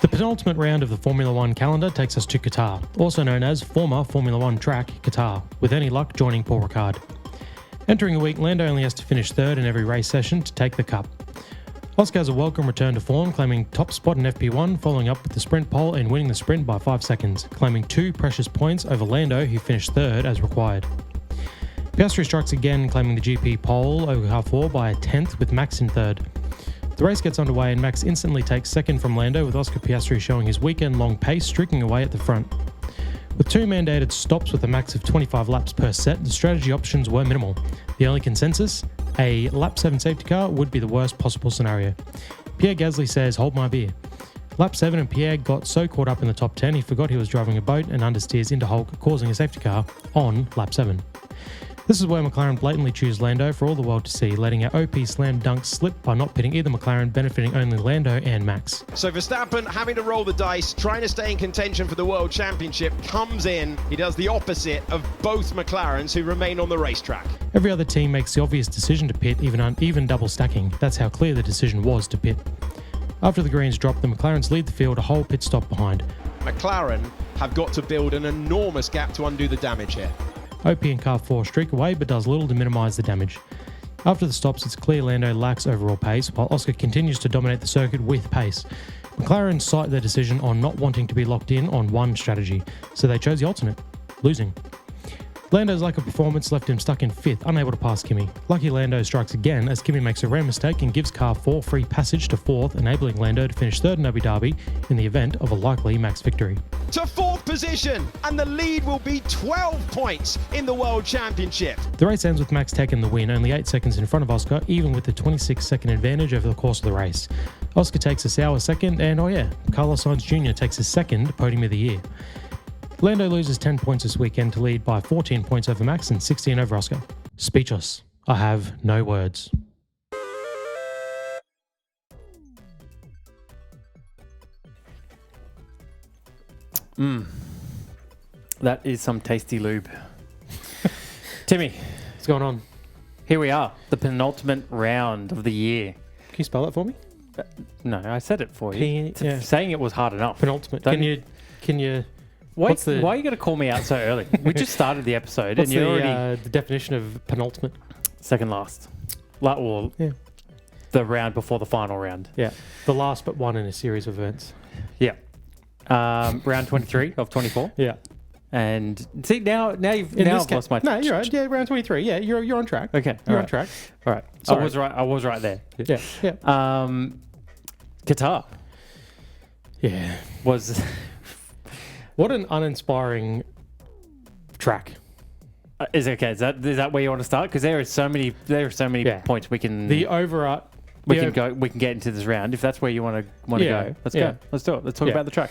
The penultimate round of the Formula One calendar takes us to Qatar, also known as former Formula One track Qatar, with any luck joining Paul Ricard. Entering the week, Lando only has to finish third in every race session to take the cup. Oscar has a welcome return to form, claiming top spot in FP1, following up with the sprint pole and winning the sprint by 5 seconds, claiming 2 precious points over Lando, who finished third as required. Piastri strikes again, claiming the GP pole over half 4 by a 10th with Max in third. The race gets underway and Max instantly takes second from Lando, with Oscar Piastri showing his weekend-long pace, streaking away at the front. With 2 mandated stops with a max of 25 laps per set, the strategy options were minimal. The only consensus? A lap 7 safety car would be the worst possible scenario. Pierre Gasly says, "Hold my beer." Lap 7 and Pierre got so caught up in the top 10 he forgot he was driving a boat and understeers into Hulk, causing a safety car on lap 7. This is where McLaren blatantly choose Lando for all the world to see, letting our OP slam dunk slip by not pitting either McLaren, benefiting only Lando and Max. So Verstappen, having to roll the dice, trying to stay in contention for the World Championship, comes in. He does the opposite of both McLarens who remain on the racetrack. Every other team makes the obvious decision to pit, even double stacking. That's how clear the decision was to pit. After the greens drop, the McLarens lead the field a whole pit stop behind. McLaren have got to build an enormous gap to undo the damage here. OP and car 4 streak away, but does little to minimise the damage. After the stops, it's clear Lando lacks overall pace, while Oscar continues to dominate the circuit with pace. McLaren cite their decision on not wanting to be locked in on one strategy, so they chose the alternate, losing. Lando's lack of performance left him stuck in 5th, unable to pass Kimi. Lucky Lando strikes again as Kimi makes a rare mistake and gives car 4 free passage to 4th, enabling Lando to finish 3rd in Abu Dhabi in the event of a likely Max victory. To 4th position, and the lead will be 12 points in the World Championship. The race ends with Max taking the win, only 8 seconds in front of Oscar, even with the 26-second advantage over the course of the race. Oscar takes a sour second, and Carlos Sainz Jr. takes his 2nd podium of the year. Lando loses 10 points this weekend to lead by 14 points over Max and 16 over Oscar. Speechless. I have no words. That is some tasty lube. Timmy, What's going on? here we are, the penultimate round of the year. Can you spell that for me? No, I said it for you. Yeah. Saying it was hard enough. Penultimate. Don't- Can you? Why what's the- are you going to call me out so early? We just started the episode What's and you're already the definition of penultimate? second last. Or Yeah. the round before the final round. Yeah, the last but one in a series of events. Yeah. Round 23 of 24. Yeah. And see, now I've lost my... No, you're right. Yeah, round 23. Yeah, you're on track. Okay. You're all on right. track. All right. Sorry. I was right there. Yeah. Yeah. Qatar Yeah. was... What an uninspiring track. Is that where you want to start? Because there are so many points we can The overart. we can get into this round if that's where you want to go. Let's go. Let's do it. Let's talk about the track.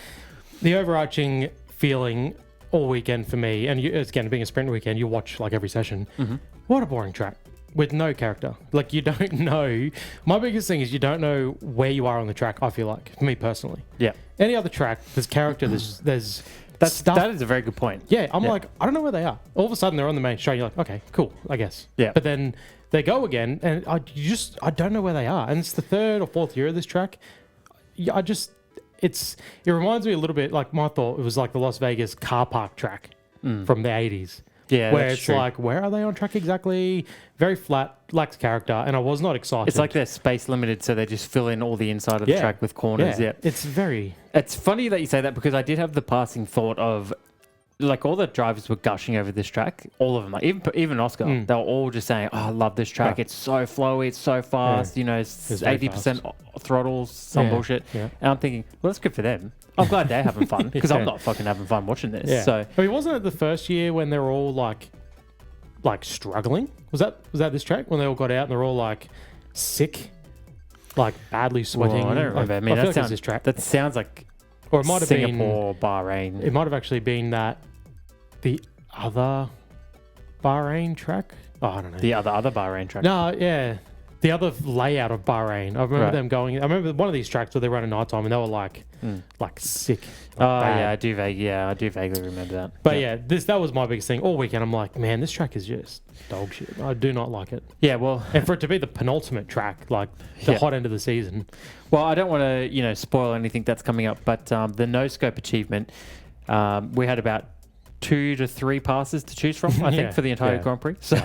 The overarching feeling all weekend for me, and it's again being a sprint weekend, you watch like every session. Mm-hmm. What a boring track with no character. Like you don't know. My biggest thing is you don't know where you are on the track. I feel like, for me personally. Yeah. Any other track, there's character. There's stuff. That is a very good point. Yeah, I'm like, I don't know where they are. All of a sudden, they're on the main show. You're like, okay, cool, I guess. Yeah. But then they go again, and I don't know where they are. And it's the 3rd or 4th year of this track. It reminds me a little bit, like my thought, it was like the Las Vegas car park track from the 80s. Yeah, where that's it's true. like, where are they on track exactly? Very flat, lacks character, and I was not excited. It's like they're space limited, so they just fill in all the inside of the track with corners. Yeah. It's very... It's funny that you say that because I did have the passing thought of, like, all the drivers were gushing over this track. All of them, like even Oscar, they were all just saying, "Oh, I love this track. Yeah. It's so flowy. It's so fast. You know, it's very 80% throttles, some bullshit." Yeah. And I'm thinking, well, that's good for them. I'm glad they're having fun because I'm not fucking having fun watching this. Yeah. So I mean, wasn't it the first year when they were all like struggling? Was that this track when they all got out and they're all like sick, like badly sweating? Well, I don't remember. I mean, feel like it was this track. That sounds like Or it might have been Singapore, Bahrain. It might have actually been the other Bahrain track. Oh, I don't know. The other Bahrain track. No, yeah. the other layout of Bahrain. I remember them going. I remember one of these tracks where they run at night time and they were like sick. Yeah, I do vaguely remember that. But that was my biggest thing all weekend. I'm like, man, this track is just dog shit. I do not like it. Yeah, well, and for it to be the penultimate track, like the hot end of the season. Well, I don't want to spoil anything that's coming up, but the no scope achievement, we had about 2 to 3 passes to choose from, I think, for the entire Grand Prix. So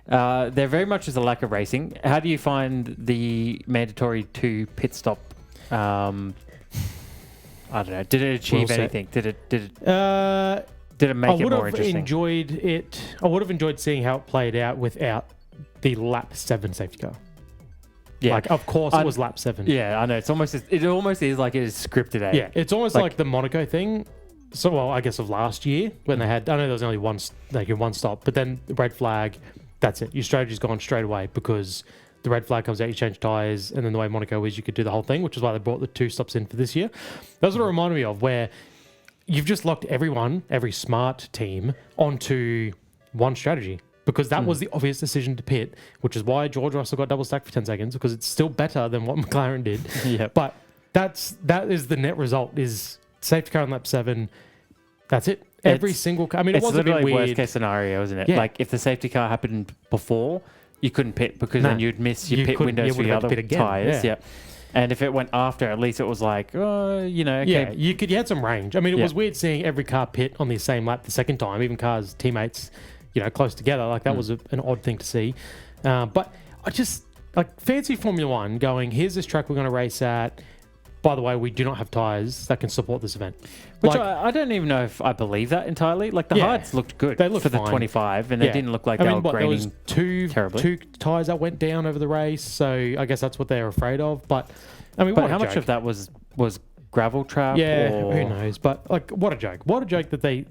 there very much is a lack of racing. How do you find the mandatory 2 pit stop? I don't know. Did it achieve anything? Did it make it more interesting? I would have enjoyed seeing how it played out without the lap 7 safety car. Yeah, like of course it was lap 7. Yeah, I know. It almost is like it is scripted. Yeah, it's almost like the Monaco thing. So, well, I guess of last year when they had, I know there was only one stop, but then the red flag, that's it. Your strategy's gone straight away because the red flag comes out, you change tyres, and then the way Monaco is, you could do the whole thing, which is why they brought the 2 stops in for this year. That's what it reminded me of, where you've just locked every smart team onto one strategy because that was the obvious decision to pit, which is why George Russell got double stacked for 10 seconds because it's still better than what McLaren did. But that is the net result is safety car on lap 7. That's it. Every single car. I mean, it was a bit weird. Worst case scenario, isn't it? Yeah. Like if the safety car happened bepore, you couldn't pit because then you'd miss your pit windows for the other tyres. Yeah. And if it went after, at least it was like, okay. Yeah, you had some range. I mean, it was weird seeing every car pit on the same lap the second time, even cars, teammates, close together. Like that was an odd thing to see. But I just fancy Formula One going, here's this track we're going to race at. By the way, we do not have tyres that can support this event. Which I don't even know if I believe that entirely. Like the hards looked good for the 25, and they didn't look like they were grading terribly. 2 tyres that went down over the race, so I guess that's what they're afraid of. But I mean, how much of that was gravel trap? Yeah, who knows? But what a joke! What a joke that they.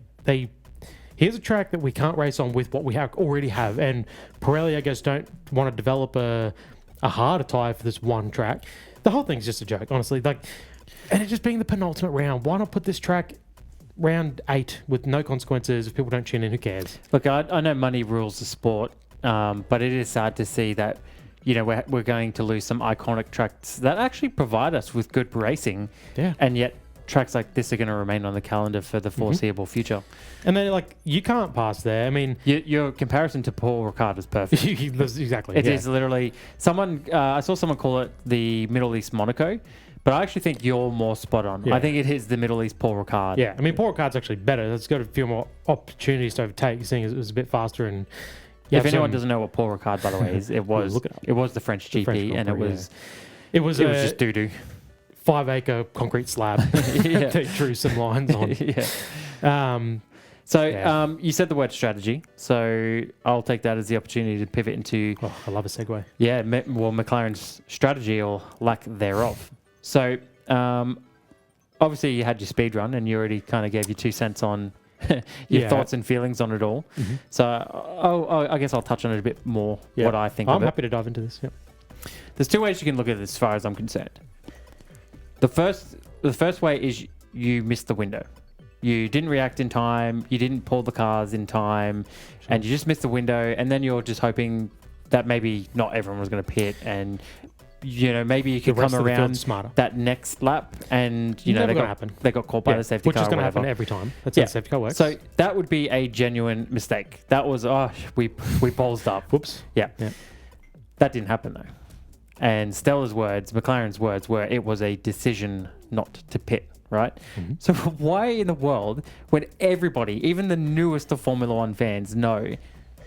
Here's a track that we can't race on with what we already have, and Pirelli, I guess, don't want to develop a harder tyre for this one track. The whole thing's just a joke, honestly. And it just being the penultimate round, why not put this track round 8 with no consequences? If people don't tune in, who cares? Look, I know money rules the sport, but it is sad to see that we're going to lose some iconic tracks that actually provide us with good racing, and yet tracks like this are going to remain on the calendar for the foreseeable future. And then, you can't pass there. I mean, your comparison to Paul Ricard is perfect. Exactly. It is literally someone. I saw someone call it the Middle East Monaco, but I actually think you're more spot on. Yeah. I think it is the Middle East Paul Ricard. Yeah, I mean, Paul Ricard's actually better. It's got a few more opportunities to overtake, seeing as it was a bit faster. And if anyone doesn't know what Paul Ricard, by the way, is, it was the French GP, and it was just doo doo. 5-acre concrete slab that drew some lines on. You said the word strategy, so I'll take that as the opportunity to pivot into... Oh, I love a segue. Yeah, McLaren's strategy or lack thereof. So, obviously you had your speed run and you already kind of gave your 2 cents on your thoughts and feelings on it all. Mm-hmm. So, I guess I'll touch on it a bit more, what I think of it. I'm happy to dive into this, There's 2 ways you can look at it as far as I'm concerned. The first way is you missed the window. You didn't react in time, you didn't pull the cars in time, and you just missed the window, and then you're just hoping that maybe not everyone was going to pit, and maybe you could come around that next lap, and they got caught by the safety car, which is going to happen every time. That's how the safety car works. So that would be a genuine mistake. That was we ballsed up. Whoops. Yeah. That didn't happen though. And McLaren's words were, it was a decision not to pit, right? Mm-hmm. So why in the world, when everybody, even the newest of Formula One fans, know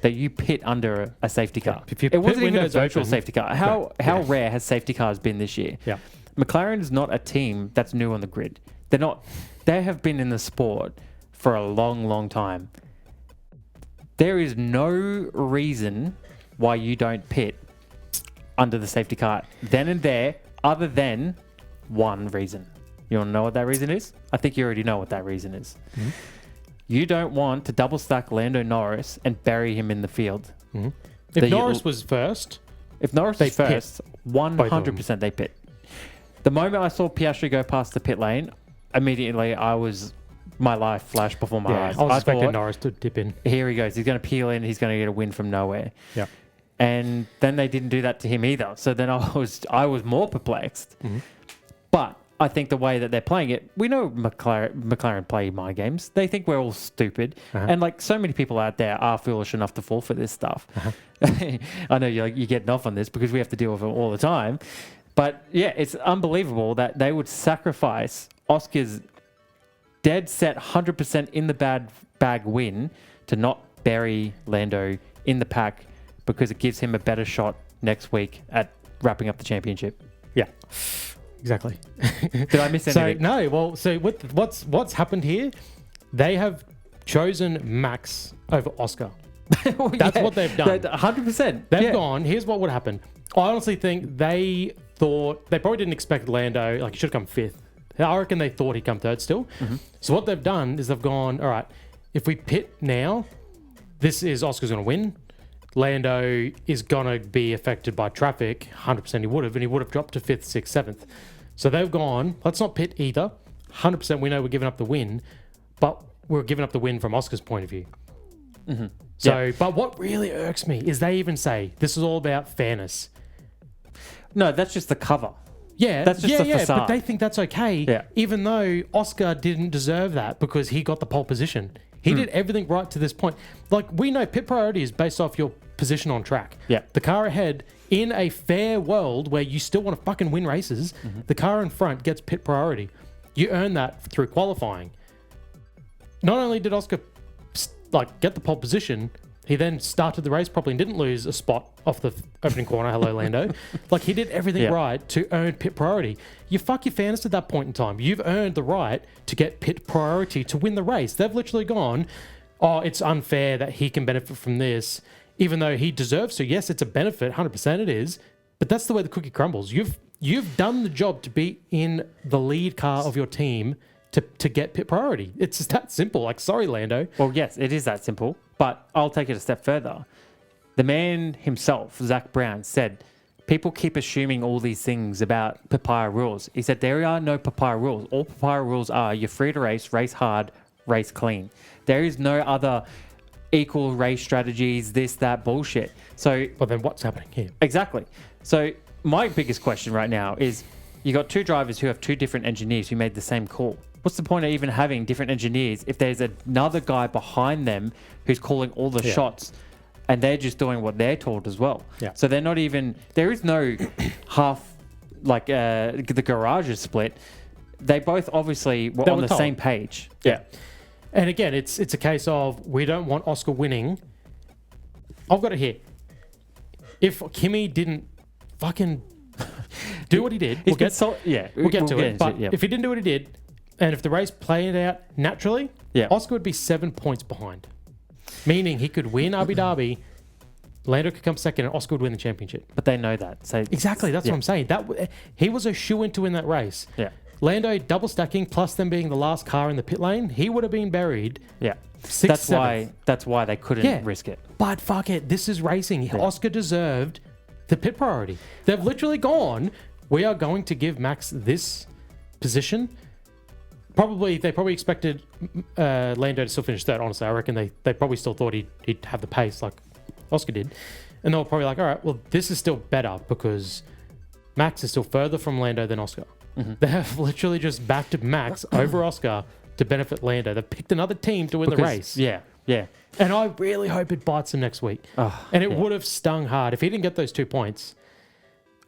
that you pit under a safety car? It wasn't even a virtual safety car. How rare has safety cars been this year? Yeah. McLaren is not a team that's new on the grid. They have been in the sport for a long, long time. There is no reason why you don't pit under the safety car then and there, other than one reason. You want to know what that reason is? I think you already know what that reason is. Mm-hmm. You don't want to double stack Lando Norris and bury him in the field. Mm-hmm. If Norris was first, 100% they pit. The moment I saw Piastri go past the pit lane, immediately my life flashed before my eyes. I was expecting Norris to dip in. Here he goes. He's going to peel in. He's going to get a win from nowhere. Yeah. And then they didn't do that to him either. So then I was more perplexed. Mm-hmm. But I think the way that they're playing it, we know McLaren play mind games. They think we're all stupid. And like so many people out there are foolish enough to fall for this stuff. I know you're getting off on this because we have to deal with it all the time. But yeah, it's unbelievable that they would sacrifice Oscar's dead set 100% in the bag win to not bury Lando in the pack because it gives him a better shot next week at wrapping up the championship. Yeah, exactly. Did I miss anything? No. Well, so with what's happened here, they have chosen Max over Oscar. That's what they've done. 100%. They've gone, here's what would happen. I honestly think they probably didn't expect Lando, like he should have come fifth. I reckon they thought he'd come third still. So what they've done is they've gone, all right, if we pit now, this is Oscar's going to win. Lando is going to be affected by traffic. 100% he would have, and he would have dropped to 5th, 6th, 7th. So they've gone, let's not pit either. 100% we know we're giving up the win, but we're giving up the win from Oscar's point of view. So, but what really irks me is they even say this is all about fairness. No, that's just the cover. Yeah, that's just the facade. But they think that's okay, even though Oscar didn't deserve that because he got the pole position. He did everything right to this point. Like, we know pit priority is based off your position on track. Yeah. The car ahead, in a fair world where you still want to fucking win races, the car in front gets pit priority. You earn that through qualifying. Not only did Oscar get the pole position, he then started the race properly and didn't lose a spot off the opening corner. Hello, Lando. Like, he did everything right to earn pit priority. You fuck your fairness at that point in time. You've earned the right to get pit priority to win the race. They've literally gone, oh, it's unfair that he can benefit from this, even though he deserves to. Yes, it's a benefit, 100% it is, but that's the way the cookie crumbles. You've done the job to be in the lead car of your team to get pit priority. It's just that simple. Like, sorry, Lando. Well, yes, it is that simple, but I'll take it a step further. The man himself, Zach Brown, said, people keep assuming all these things about papaya rules. He said, there are no papaya rules. All papaya rules are you're free to race hard, race clean. There is no other equal race strategies, this, that bullshit. So, well, then what's happening here? Exactly. So my biggest question right now is you got two drivers who have two different engineers who made the same call. What's the point of even having different engineers if there's another guy behind them who's calling all the shots and they're just doing what they're told as well? Yeah. So they're not even, there is no half, like the garage is split. They both obviously were on the same page. Yeah. And again, it's a case of we don't want Oscar winning. I've got it here. If Kimi didn't fucking do what he did, we'll get to it. But if he didn't do what he did, and if the race played out naturally, Oscar would be 7 points behind. Meaning he could win Abu Dhabi, Lando could come second, and Oscar would win the championship. But they know that. So exactly, that's what I'm saying. He was a shoo-in to win that race. Yeah. Lando double stacking plus them being the last car in the pit lane, he would have been buried. Yeah. 6th, That's why they couldn't risk it. But fuck it, this is racing. Yeah. Oscar deserved the pit priority. They've literally gone, we are going to give Max this position. They probably expected Lando to still finish third, honestly. I reckon they probably still thought he'd have the pace like Oscar did. And they were probably like, all right, well, this is still better because Max is still further from Lando than Oscar. They have literally just backed Max over Oscar to benefit Lando. They've picked another team to win the race. Yeah. And I really hope it bites him next week. And it would have stung hard. If he didn't get those 2 points,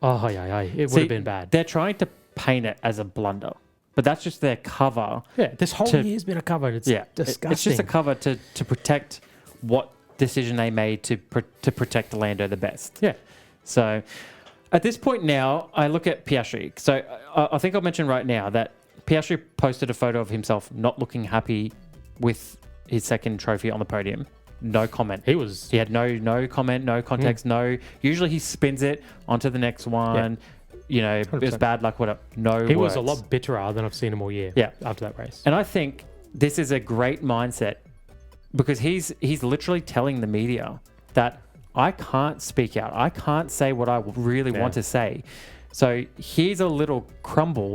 it would have been bad. They're trying to paint it as a blunder. But that's just their cover. Yeah, this whole year's been a cover. It's disgusting. It's just a cover to protect what decision they made to protect Lando the best. Yeah. So at this point now, I look at Piastri. So I think I'll mention right now that Piastri posted a photo of himself not looking happy with his second trophy on the podium. No comment. He had no comment, no context, no. Usually he spins it onto the next one. Yeah. You know, 100%. It was bad luck, whatever. He was a lot bitterer than I've seen him all year after that race. And I think this is a great mindset because he's literally telling the media that I can't speak out. I can't say what I really want to say. So here's a little crumble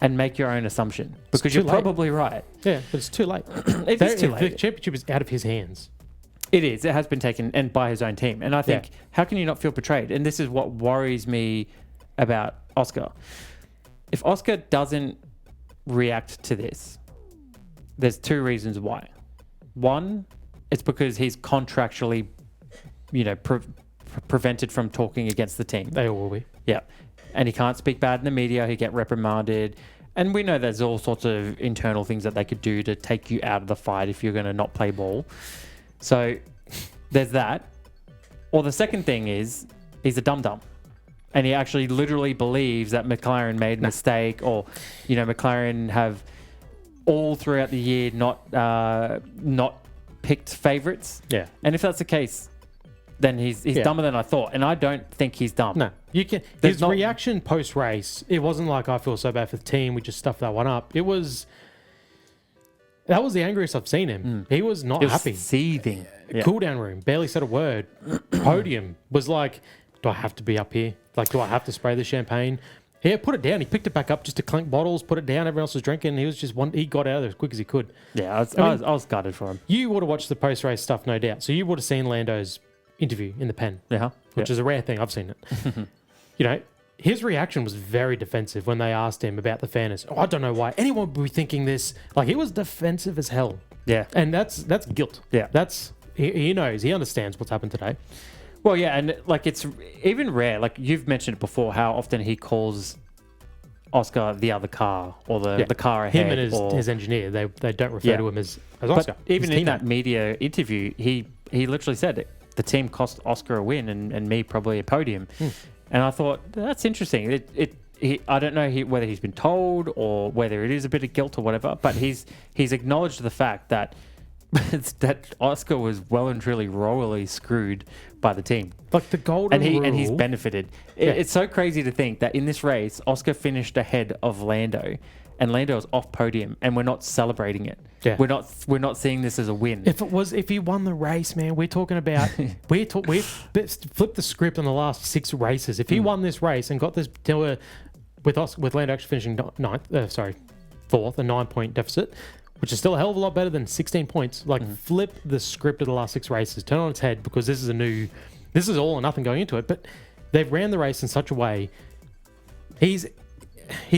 and make your own assumption because you're probably right. Yeah, but it's too late. It's too late. The championship is out of his hands. It is. It has been taken and by his own team. And I think, how can you not feel betrayed? And this is what worries me about Oscar. If Oscar doesn't react to this, there's two reasons why. One, it's because he's contractually, prevented from talking against the team. They all will be. Yeah. And he can't speak bad in the media. He get reprimanded. And we know there's all sorts of internal things that they could do to take you out of the fight if you're going to not play ball. So there's that. Or the second thing is, he's a dum-dum. And he actually literally believes that McLaren made a mistake, or, McLaren have all throughout the year not picked favourites. Yeah. And if that's the case, then he's dumber than I thought. And I don't think he's dumb. No. His reaction post-race, it wasn't like, I feel so bad for the team, we just stuffed that one up. That was the angriest I've seen him. He was not happy. Seething. Cool down room, barely said a word. Podium was like, do I have to be up here? Like, do I have to spray the champagne? Yeah, put it down. He picked it back up just to clink bottles, put it down. Everyone else was drinking. He was just he got out of there as quick as he could. Yeah, I was gutted for him. You would have watched the post-race stuff, no doubt. So you would have seen Lando's interview in the pen, which is a rare thing. I've seen it. His reaction was very defensive when they asked him about the fairness. Oh, I don't know why anyone would be thinking this. Like, he was defensive as hell. Yeah. And that's guilt. Yeah. He knows. He understands what's happened today. Well, yeah, and like it's even rare. Like you've mentioned it before, how often he calls Oscar the other car or the car ahead. Him and his engineer. They don't refer to him as Oscar. But even in that media interview, he literally said it. The team cost Oscar a win and me probably a podium. And I thought, that's interesting. I don't know whether he's been told or whether it is a bit of guilt or whatever, but he's acknowledged the fact that that Oscar was well and truly royally screwed by the team. Like the golden rule. And he's benefited. Yeah. It's so crazy to think that in this race, Oscar finished ahead of Lando, and Lando is off podium, and we're not celebrating it. Yeah. We're not seeing this as a win. If he won the race, man, we're talking about we flipped the script on the last 6 races. If he won this race and got this with Lando actually finishing fourth, a 9-point deficit, which is still a hell of a lot better than 16 points. Like, flip the script of the last 6 races, turn on its head, because this is all or nothing going into it. But they've ran the race in such a way. He's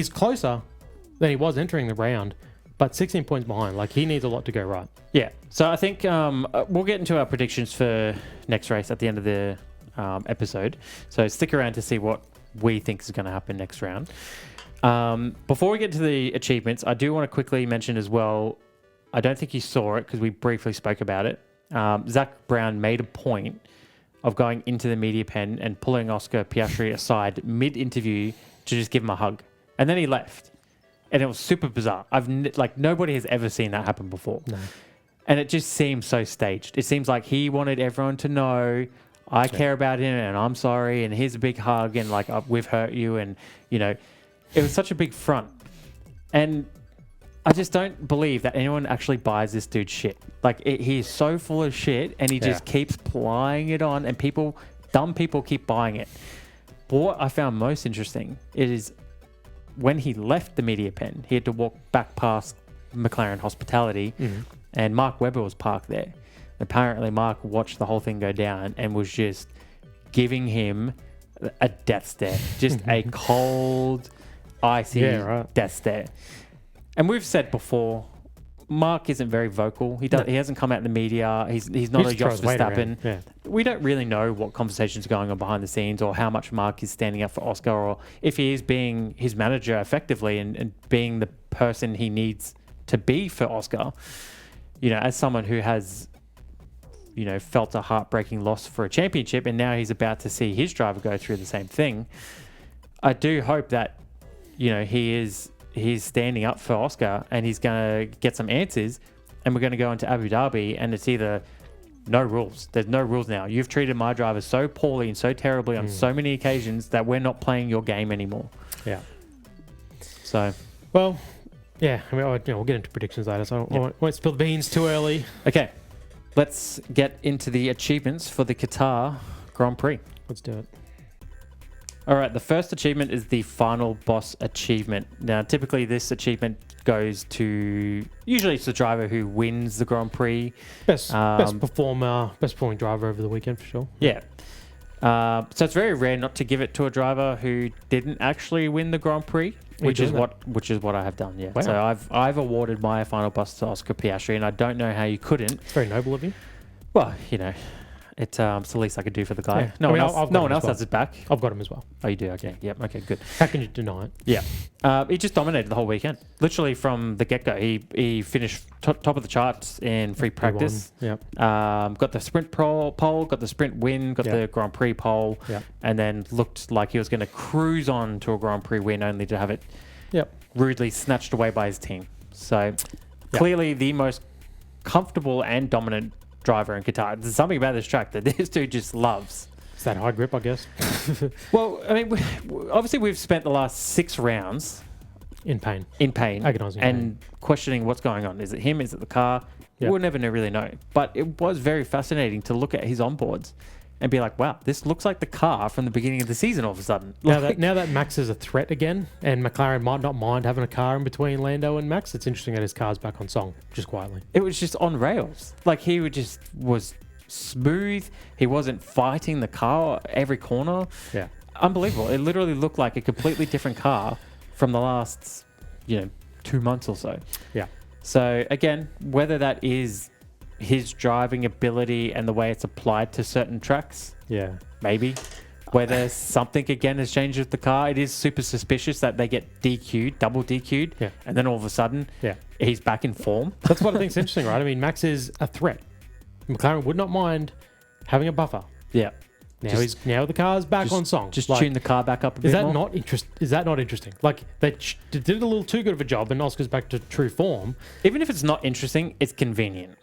closer than he was entering the round, but 16 points behind. Like, he needs a lot to go right. Yeah. So I think we'll get into our predictions for next race at the end of the episode. So stick around to see what we think is going to happen next round. Before we get to the achievements, I do want to quickly mention as well, I don't think you saw it because we briefly spoke about it. Zach Brown made a point of going into the media pen and pulling Oscar Piastri aside mid-interview to just give him a hug. And then he left. And it was super bizarre. Nobody has ever seen that happen before. No. And it just seems so staged. It seems like he wanted everyone to know, I care about him and I'm sorry and here's a big hug and we've hurt you and, it was such a big front. And I just don't believe that anyone actually buys this dude's shit. He's so full of shit and he just keeps plying it on and dumb people keep buying it. But what I found most interesting is when he left the media pen, he had to walk back past McLaren hospitality and Mark Webber was parked there. Apparently Mark watched the whole thing go down and was just giving him a death stare. Just a cold, icy death stare. And we've said before, Mark isn't very vocal. He hasn't come out in the media. He's not a Jos Verstappen. Yeah. We don't really know what conversations are going on behind the scenes or how much Mark is standing up for Oscar or if he is being his manager effectively and being the person he needs to be for Oscar. As someone who has, felt a heartbreaking loss for a championship and now he's about to see his driver go through the same thing. I do hope that, he's standing up for Oscar and he's going to get some answers and we're going to go into Abu Dhabi and it's either no rules. There's no rules now. You've treated my driver so poorly and so terribly on so many occasions that we're not playing your game anymore. Yeah. So. Well, yeah. I mean, we'll get into predictions later, so I won't spill the beans too early. Okay. Let's get into the achievements for the Qatar Grand Prix. Let's do it. All right, the first achievement is the final boss achievement. Now, typically this achievement goes to usually it's the driver who wins the Grand Prix. Best performing driver over the weekend for sure. Yeah. So it's very rare not to give it to a driver who didn't actually win the Grand Prix, which is what I have done. Yeah. Wow. So I've awarded my final bus to Oscar Piastri, and I don't know how you couldn't. It's very noble of you. Well, it's the least I could do for the guy. Yeah. No one else has his back. I've got him as well. Oh, you do? Okay. Yep. Okay. Good. How can you deny it? Yeah. He just dominated the whole weekend. Literally from the get-go. He finished top of the charts in free practice. Yep. Got the sprint pole, got the sprint win, got the Grand Prix pole, and then looked like he was going to cruise on to a Grand Prix win only to have it rudely snatched away by his team. So clearly the most comfortable and dominant driver in Qatar. There's something about this track that this dude just loves. It's that high grip, I guess. Well, I mean, obviously we've spent the last 6 rounds in pain, agonising, and questioning what's going on. Is it him? Is it the car? We'll never really know. But it was very fascinating to look at his onboards and be like, wow, this looks like the car from the beginning of the season all of a sudden. Now that Max is a threat again, and McLaren might not mind having a car in between Lando and Max, it's interesting that his car's back on song, just quietly. It was just on rails. Like, he was smooth. He wasn't fighting the car every corner. Yeah. Unbelievable. It literally looked like a completely different car from the last, 2 months or so. Yeah. So, again, whether that is his driving ability and the way it's applied to certain tracks, maybe. Whether something again has changed with the car, it is super suspicious that they get DQ'd, double DQ'd, and then all of a sudden, he's back in form. That's what I think is interesting, right? I mean, Max is a threat. McLaren would not mind having a buffer. Yeah. Now the car's back on song. Just tune the car back up a bit more. Is that not interesting? Like, they did a little too good of a job, and Oscar's back to true form. Even if it's not interesting, it's convenient.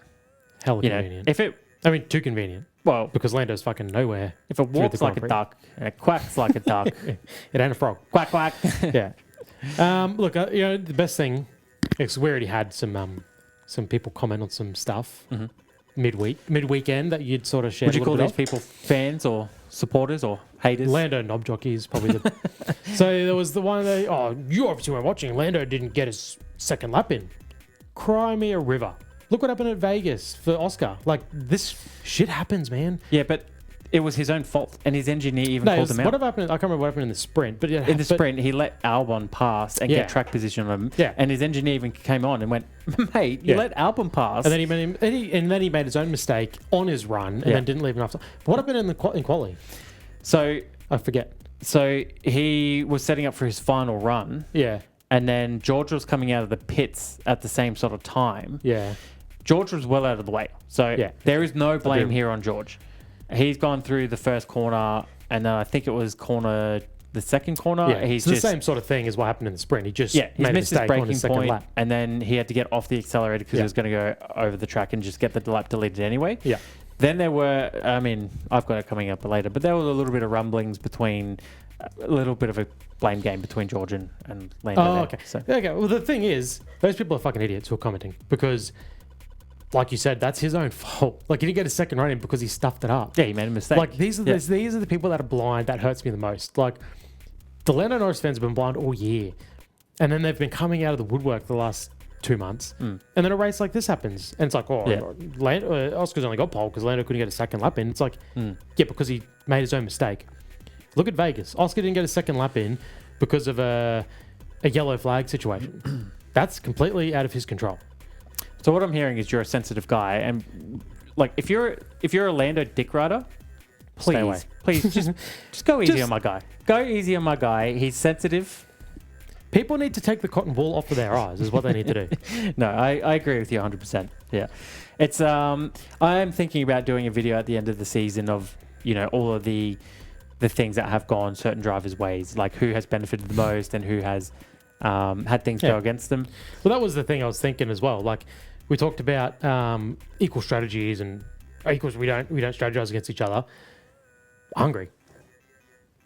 Hell convenient. Too convenient. Well, because Lando's fucking nowhere. If it walks like a duck and it quacks like a duck, it ain't a frog. Quack quack. Yeah. Look, the best thing is we already had some people comment on some stuff mid-weekend that you'd sort of share. Would you call these people fans or supporters or haters? Lando knob jockeys probably. So there was the one that you obviously weren't watching. Lando didn't get his second lap in. Cry me a river. Look what happened at Vegas for Oscar. Like, this shit happens, man. Yeah, but it was his own fault, and his engineer even called him out. What happened? I can't remember what happened in the sprint, but in the sprint, he let Albon pass and get track position on him. Yeah, and his engineer even came on and went, "Mate, you let Albon pass." And then he made his own mistake on his run, and then didn't leave enough time. But what happened in quali? So I forget. So he was setting up for his final run. Yeah, and then George was coming out of the pits at the same sort of time. Yeah. George was well out of the way. So there is no blame here on George. He's gone through the first corner, and then I think it was the second corner. Yeah, it's the same sort of thing as what happened in the sprint. He just made a missed his mistake braking on his second point, lap. and then he had to get off the accelerator because he was going to go over the track and just get the lap deleted anyway. Yeah. Then there were, I've got it coming up later, but there was a little bit of rumblings between, a little bit of a blame game between George and Lando. Oh, okay. Okay, well, the thing is, those people are fucking idiots who are commenting because, like you said, that's his own fault. Like, he didn't get a second run in because he stuffed it up. Yeah, he made a mistake. Like, these are the people that are blind that hurts me the most. Like, the Lando Norris fans have been blind all year, and then they've been coming out of the woodwork the last 2 months, and then a race like this happens, and it's like, Oscar's only got pole because Lando couldn't get a second lap in. It's like, because he made his own mistake. Look at Vegas. Oscar didn't get a second lap in because of a yellow flag situation. That's completely out of his control. So what I'm hearing is you're a sensitive guy, and like if you're a Lando dick rider, please just go easy on my guy. Go easy on my guy. He's sensitive. People need to take the cotton wool off of their eyes, is what they need to do. No, I agree with you 100%. Yeah, it's I am thinking about doing a video at the end of the season of all of the things that have gone certain drivers' ways, like who has benefited the most and who has had things go against them. Well, that was the thing I was thinking as well. Like, we talked about equal strategies and equals. We don't strategize against each other. Hungary,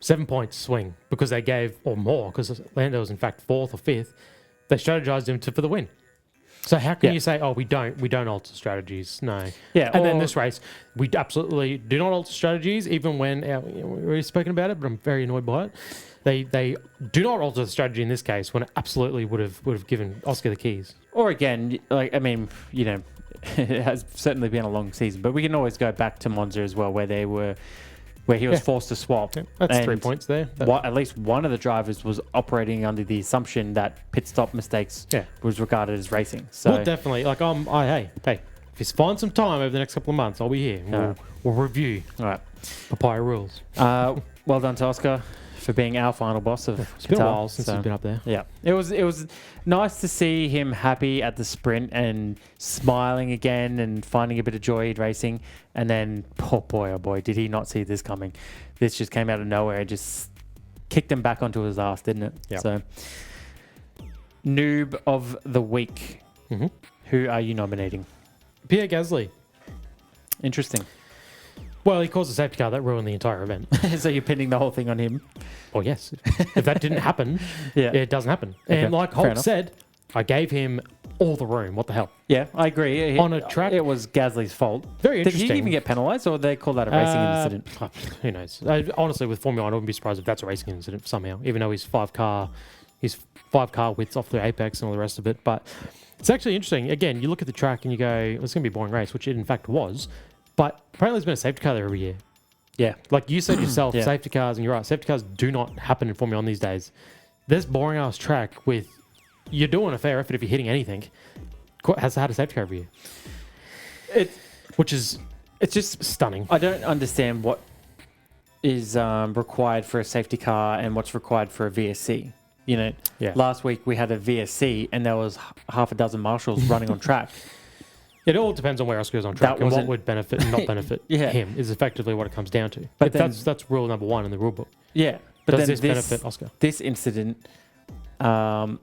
7 points swing because they gave, or more, because Lando was in fact 4th or 5th. They strategized him for the win. So how can Yeah. you say, oh, we don't alter strategies? No. Yeah, And then or- this race, we absolutely do not alter strategies, even when we've already spoken about it, but I'm very annoyed by it. They do not alter the strategy in this case when it absolutely would have given Oscar the keys. Or again, like, I mean, you know, it has certainly been a long season, but we can always go back to Monza as well, where he was forced to swap. Yeah, that's 3 And points there. at least one of the drivers was operating under the assumption that pit stop mistakes was regarded as racing. So Well, definitely. Like, hey, if you find some time over the next couple of months, I'll be here. We'll review all right. papaya rules. Well done to Oscar for being our final boss of It's been a Qatar, while since he's been up there. Yeah, it was nice to see him happy at the sprint and smiling again and finding a bit of joy in racing. And then, oh boy, did he not see this coming? This just came out of nowhere. It just kicked him back onto his ass, didn't it? Yep. So, Noob of the week. Mm-hmm. Who are you nominating? Pierre Gasly. Interesting. Well, he caused a safety car that ruined the entire event. So you're pinning the whole thing on him? Well, yes. If that didn't happen, Yeah. it doesn't happen. Okay, And like fair Holt enough. said, I gave him all the room. What the hell? Yeah, I agree. On a track- it was Gasly's fault. Very Did interesting. he even get penalised, or they call that a racing incident? Who knows? Honestly, with Formula One, I wouldn't be surprised if that's a racing incident somehow, even though he's five car widths off the apex and all the rest of it. But it's actually interesting. Again, you look at the track and you go, it's going to be a boring race, which it in fact was. But apparently there's been a safety car there every year. Yeah. Like you said yourself, Yeah. safety cars, and you're right, safety cars do not happen in Formula One these days. This boring ass track with, you're doing a fair effort if you're hitting anything, has had a safety car every year. It's just stunning. I don't understand what is required for a safety car and what's required for a VSC. You know, Yeah. last week we had a VSC and there was half a dozen marshals running on track. It all depends on where Oscar goes on track That and what wasn't- would benefit and not benefit Yeah. him is effectively what it comes down to. But then- That's rule number one in the rule book. Yeah, but Does then this benefit Oscar? This incident,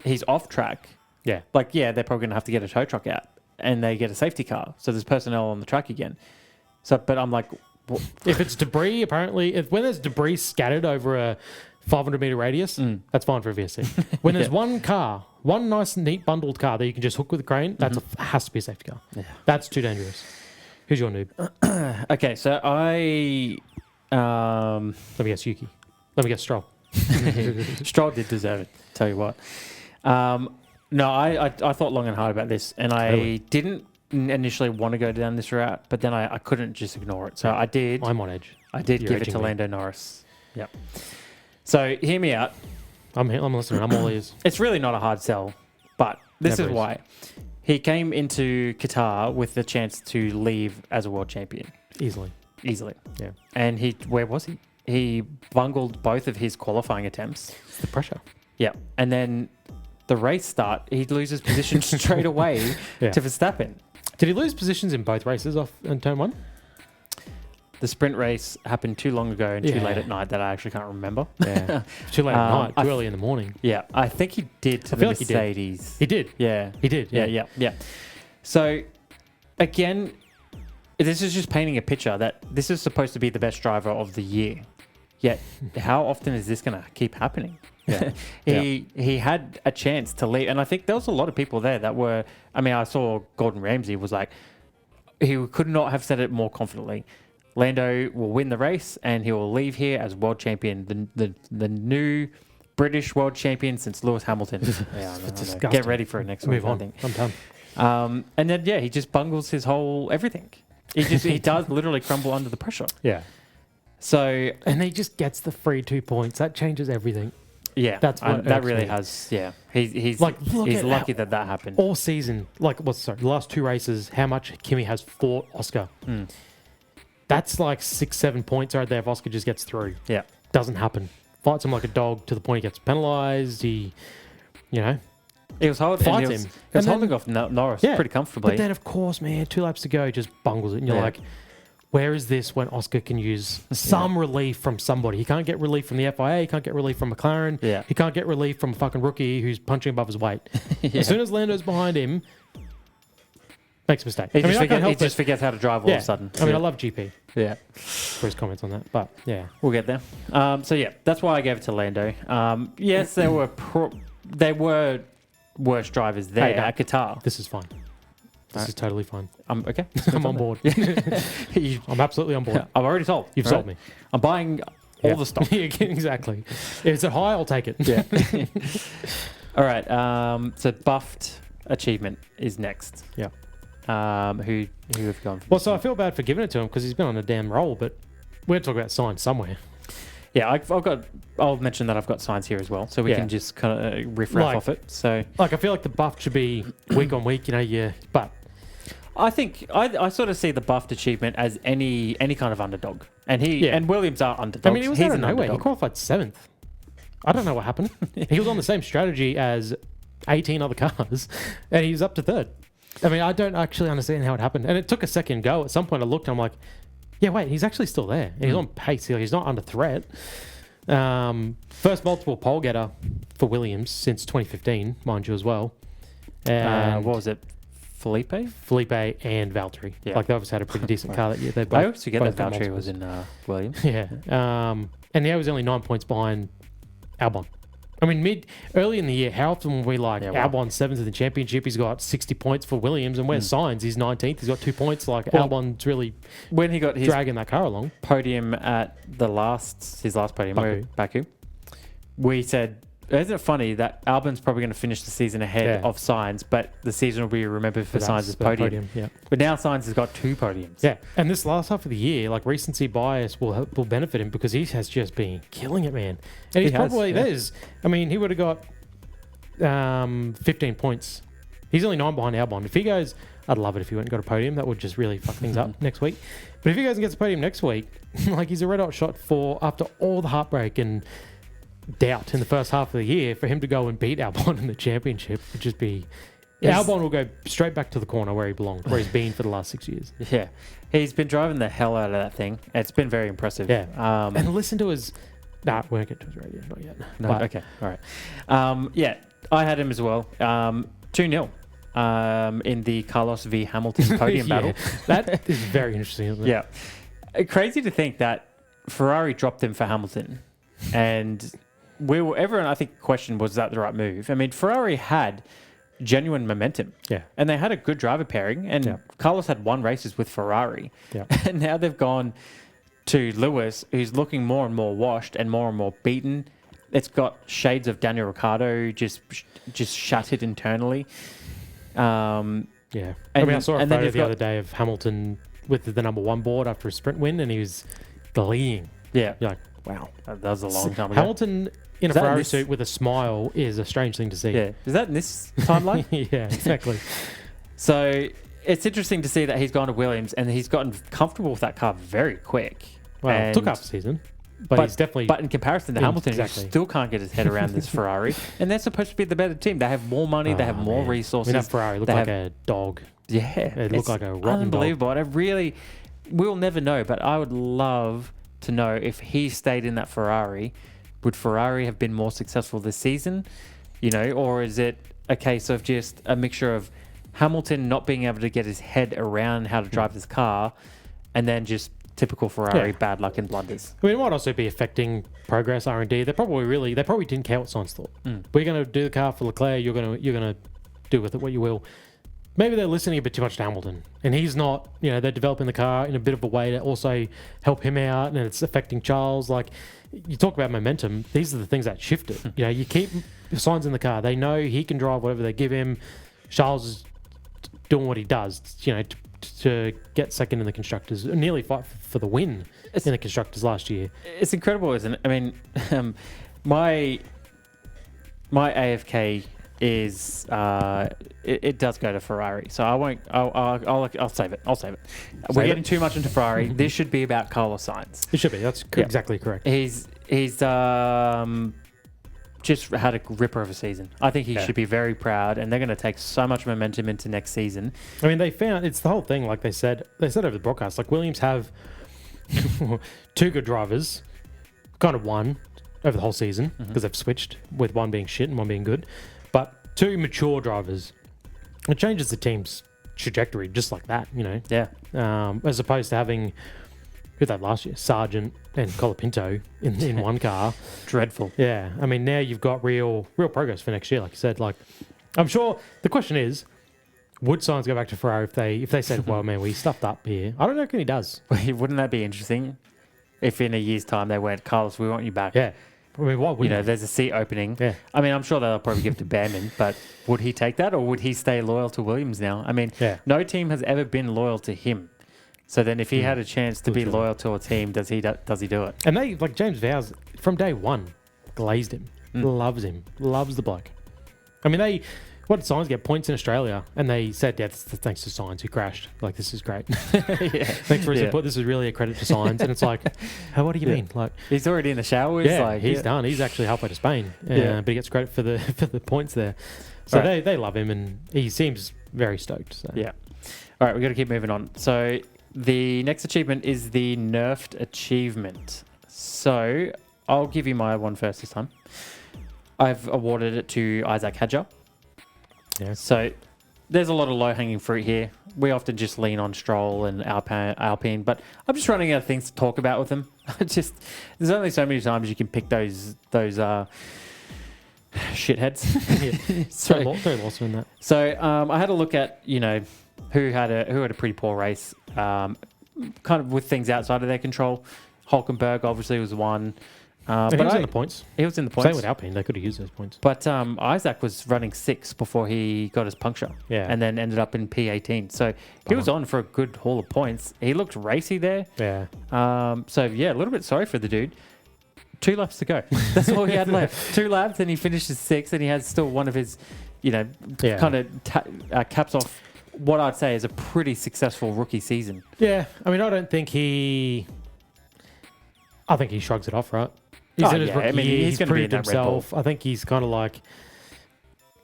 he's off track. Yeah. Like, yeah, they're probably gonna have to get a tow truck out and they get a safety car. So there's personnel on the track again. So, but I'm like, If it's debris, apparently, when there's debris scattered over a 500 meter radius, that's fine for a VSC. When there's one nice, neat, bundled car that you can just hook with a crane, that has to be a safety car. Yeah. That's too dangerous. Who's your noob? okay, so I, Let me guess Yuki. Let me guess Stroll. Stroll did deserve it. Tell you what. No, I thought long and hard about this, and I Really? didn't initially want to go down this route, but then I couldn't just ignore it. So I did. I'm on edge. I did You're give it edging to me. Lando Norris. Yep. So hear me out. I'm listening. I'm all ears. It's really not a hard sell, but this Never is is. why. He came into Qatar with the chance to leave as a world champion Easily. easily. Yeah. And where was he? He bungled both of his qualifying attempts. It's the pressure. Yeah. And then the race start, he loses position straight away Yeah. to Verstappen. Did he lose positions in both races off in turn one? The sprint race happened too long ago and too Yeah. late at night that I actually can't remember. Yeah. Too late at night, I too f- early in the morning. Yeah, I think he did to I the feel like he did. Mercedes. He did. Yeah. He did. Yeah. So, again, this is just painting a picture that this is supposed to be the best driver of the year. Yet, how often is this going to keep happening? Yeah. He had a chance to leave. And I think there was a lot of people there that were... I mean, I saw Gordon Ramsay was like... He could not have said it more confidently. Lando will win the race and he will leave here as world champion. The new British world champion since Lewis Hamilton. Yeah, I know. disgusting. Get ready for it next Move week, I on. think. I'm done. And then, he just bungles his whole everything. He does literally crumble under the pressure. Yeah. So, And he just gets the free 2 points. That changes everything. yeah, That's what that irks really me. has, yeah. He's Like, look he's at lucky that happened. All season, the last two races, how much Kimi has fought Oscar. That's like 6-7 points right there if Oscar just gets through. Yeah. Doesn't happen. Fights him like a dog to the point he gets penalised. He, He was holding, Fights he was, him. he was And holding off Norris Yeah. pretty comfortably. But then, of course, man, 2 laps to go, just bungles it. And you're Yeah. like, where is this when Oscar can use some relief from somebody? He can't get relief from the FIA. He can't get relief from McLaren. Yeah. He can't get relief from a fucking rookie who's punching above his weight. Yeah. As soon as Lando's behind him, makes a mistake. He I mean, just, I can't help just it. forgets how to drive all of a sudden. I mean, I love GP Yeah. for his comments on that. But, yeah. We'll get there. So yeah, that's why I gave it to Lando. Yes, they were worst drivers there Hey, no. at Qatar. This is fine. This is totally fine. Okay. I'm on board. I'm absolutely on board. I'm already sold. You've sold me. I'm buying all the stock. Yeah, exactly. If it's a high, I'll take it. Yeah. All right. So buffed achievement is next. Yeah. Who have gone for? Well, so I feel bad for giving it to him because he's been on a damn roll, but we're talking about Sainz somewhere. Yeah, I'll mention that I've got signs here as well, so we can just kind of riff raff off it. So, I feel like the buff should be week on week, but I think I sort of see the buffed achievement as any kind of underdog, and Williams are underdogs. I mean, he was out of nowhere. He qualified 7th. I don't know what happened. He was on the same strategy as 18 other cars, and he was up to 3rd. I mean, I don't actually understand how it happened, and it took a second go. At some point, I looked, and I'm like, yeah, wait, he's actually still there. And he's on pace. He's not under threat. First multiple pole getter for Williams since 2015, mind you, as well. And what was it? Felipe and Valtteri. Yeah. Like, they obviously had a pretty decent car that year. They both, I always forget that got Valtteri was in Williams. Yeah. And he was only 9 points behind Albon. I mean, early in the year, how often were we like, Albon 7th in the championship, he's got 60 points for Williams, and where's Sainz? He's 19th, he's got 2 points. Like, Albon's really when he got his dragging that car along. Podium at his last podium, Baku, we said, isn't it funny that Albon's probably going to finish the season ahead of Sainz, but the season will be remembered for Sainz's podium. Yeah. But now Sainz has got 2 podiums. Yeah, and this last half of the year, like, recency bias will benefit him because he has just been killing it, man. And he would have got 15 points. He's only 9 behind Albon. If he goes, I'd love it if he went and got a podium. That would just really fuck things up next week. But if he goes and gets a podium next week, like, he's a red hot shot after all the heartbreak and doubt in the first half of the year, for him to go and beat Albon in the championship would just be... Albon will go straight back to the corner where he belonged, where he's been for the last 6 years. Yeah. He's been driving the hell out of that thing. It's been very impressive. Yeah. And listen to his... Nah, we won't get to his radio, not yet. No, okay. All right. Yeah, I had him as well. 2-0 in the Carlos v. Hamilton podium battle. That is very interesting, isn't it? Yeah. Crazy to think that Ferrari dropped him for Hamilton, and... everyone, I think, questioned, was that the right move? I mean, Ferrari had genuine momentum. Yeah. And they had a good driver pairing, and Carlos had won races with Ferrari. Yeah. And now they've gone to Lewis, who's looking more and more washed and more beaten. It's got shades of Daniel Ricciardo just shattered internally. Yeah. I saw a photo the other day of Hamilton with the number 1 board after a sprint win, and he was gleeing. Yeah. You're like, wow. That was a long time ago. Hamilton in a Ferrari suit with a smile is a strange thing to see. Yeah. Is that in this timeline? Yeah, exactly. So it's interesting to see that he's gone to Williams and he's gotten comfortable with that car very quick. Well, it took half the season. But he's definitely... But in comparison to Hamilton, he still can't get his head around this Ferrari. And they're supposed to be the better team. They have more money. They have more resources. I mean, that Ferrari looked like a dog. Yeah. It looked like a rotten unbelievable. dog. And we'll never know, but I would love to know if he stayed in that Ferrari, would Ferrari have been more successful this season? Or is it a case of just a mixture of Hamilton not being able to get his head around how to drive this car, and then just typical Ferrari bad luck and blunders? I mean, it might also be affecting progress, R&D. They probably didn't care what Sainz thought. We're going to do the car for Leclerc. You're going to do with it what you will. Maybe they're listening a bit too much to Hamilton, and he's not. They're developing the car in a bit of a way to also help him out, and it's affecting Charles. Like, you talk about momentum, these are the things that shift it. You keep Sainz in the car. They know he can drive whatever they give him. Charles is doing what he does, to get second in the constructors, nearly fight for the win in the constructors last year. It's incredible, isn't it? I mean, my AFK is it does go to Ferrari, so I won't. I'll save it. We're getting too much into Ferrari. This should be about Carlos Sainz. It should be. That's exactly correct. He's just had a ripper of a season. I think he should be very proud, and they're going to take so much momentum into next season. I mean, it's the whole thing. Like they said over the broadcast, like, Williams have 2 good drivers, kind of one over the whole season, because they've switched, with one being shit and one being good. But 2 mature drivers. It changes the team's trajectory just like that, Yeah. As opposed to having, who they had last year? Sargent and Colapinto in one car. Dreadful. Yeah. I mean, now you've got real progress for next year, like you said. Like, I'm sure the question is, would Sainz go back to Ferrari if they said, well, man, we stuffed up here? I don't reckon he does. Wouldn't that be interesting if in a year's time they went, Carlos, we want you back? Yeah. I mean, why wouldn't they? There's a seat opening. Yeah. I mean, I'm sure they'll probably give it to Bandman, but would he take that or would he stay loyal to Williams now? I mean, no team has ever been loyal to him. So then if he had a chance to be loyal to a team, does he do it? And they, like James Vowes, from day one, glazed him. Loves him. Loves the bloke. I mean, what did Sainz get? Points in Australia. And they said, yeah, thanks to Sainz who crashed. Like, this is great. Thanks for his input. This is really a credit to Sainz. And it's like, what do you mean? Like, he's already in the showers. Yeah, he's done. He's actually halfway to Spain. But he gets credit for the points there. So they love him and he seems very stoked. So. Yeah. All right, we've got to keep moving on. So the next achievement is the Nerfed achievement. So I'll give you my one first this time. I've awarded it to Isaac Hadjar. Yeah. So there's a lot of low-hanging fruit here. We often just lean on Stroll and Alpine, but I'm just running out of things to talk about with them. There's only so many times you can pick those shitheads. Very lost in that. So I had a look at who had a pretty poor race, kind of with things outside of their control. Hulkenberg obviously was one. But he was in the points. He was in the points. Same with Alpine. They could have used those points. But Isaac was running 6th before he got his puncture. Yeah. And then ended up in P18. So he was on for a good haul of points. He looked racy there. Yeah. So, yeah, a little bit sorry for the dude. 2 laps to go. That's all he had left. 2 laps and he finishes 6th and he has still one of his, kind of caps off what I'd say is a pretty successful rookie season. Yeah. I mean, I think he shrugs it off, right? He's in his rookie year. He's going to be in that himself. I think he's kind of like,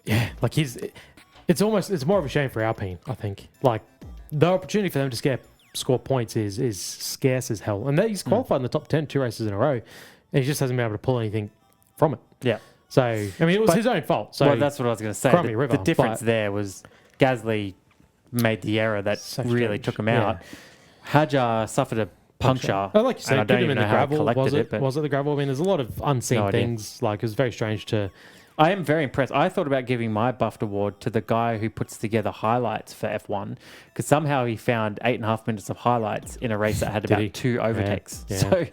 it's more of a shame for Alpine, I think. Like, the opportunity for them to score points is scarce as hell. And he's qualified in the top 10 2 races in a row, and he just hasn't been able to pull anything from it. Yeah. So, I mean, it was his own fault. So that's what I was going to say. The difference there was Gasly made the error that really took him out. Hadjar suffered a puncture. Oh, like you said, put him in the gravel. Was it the gravel? I mean, there's a lot of unseen things. Like, it was very strange to... I am very impressed. I thought about giving my buffed award to the guy who puts together highlights for F1 because somehow he found 8.5 minutes of highlights in a race that had about 2 overtakes. Yeah.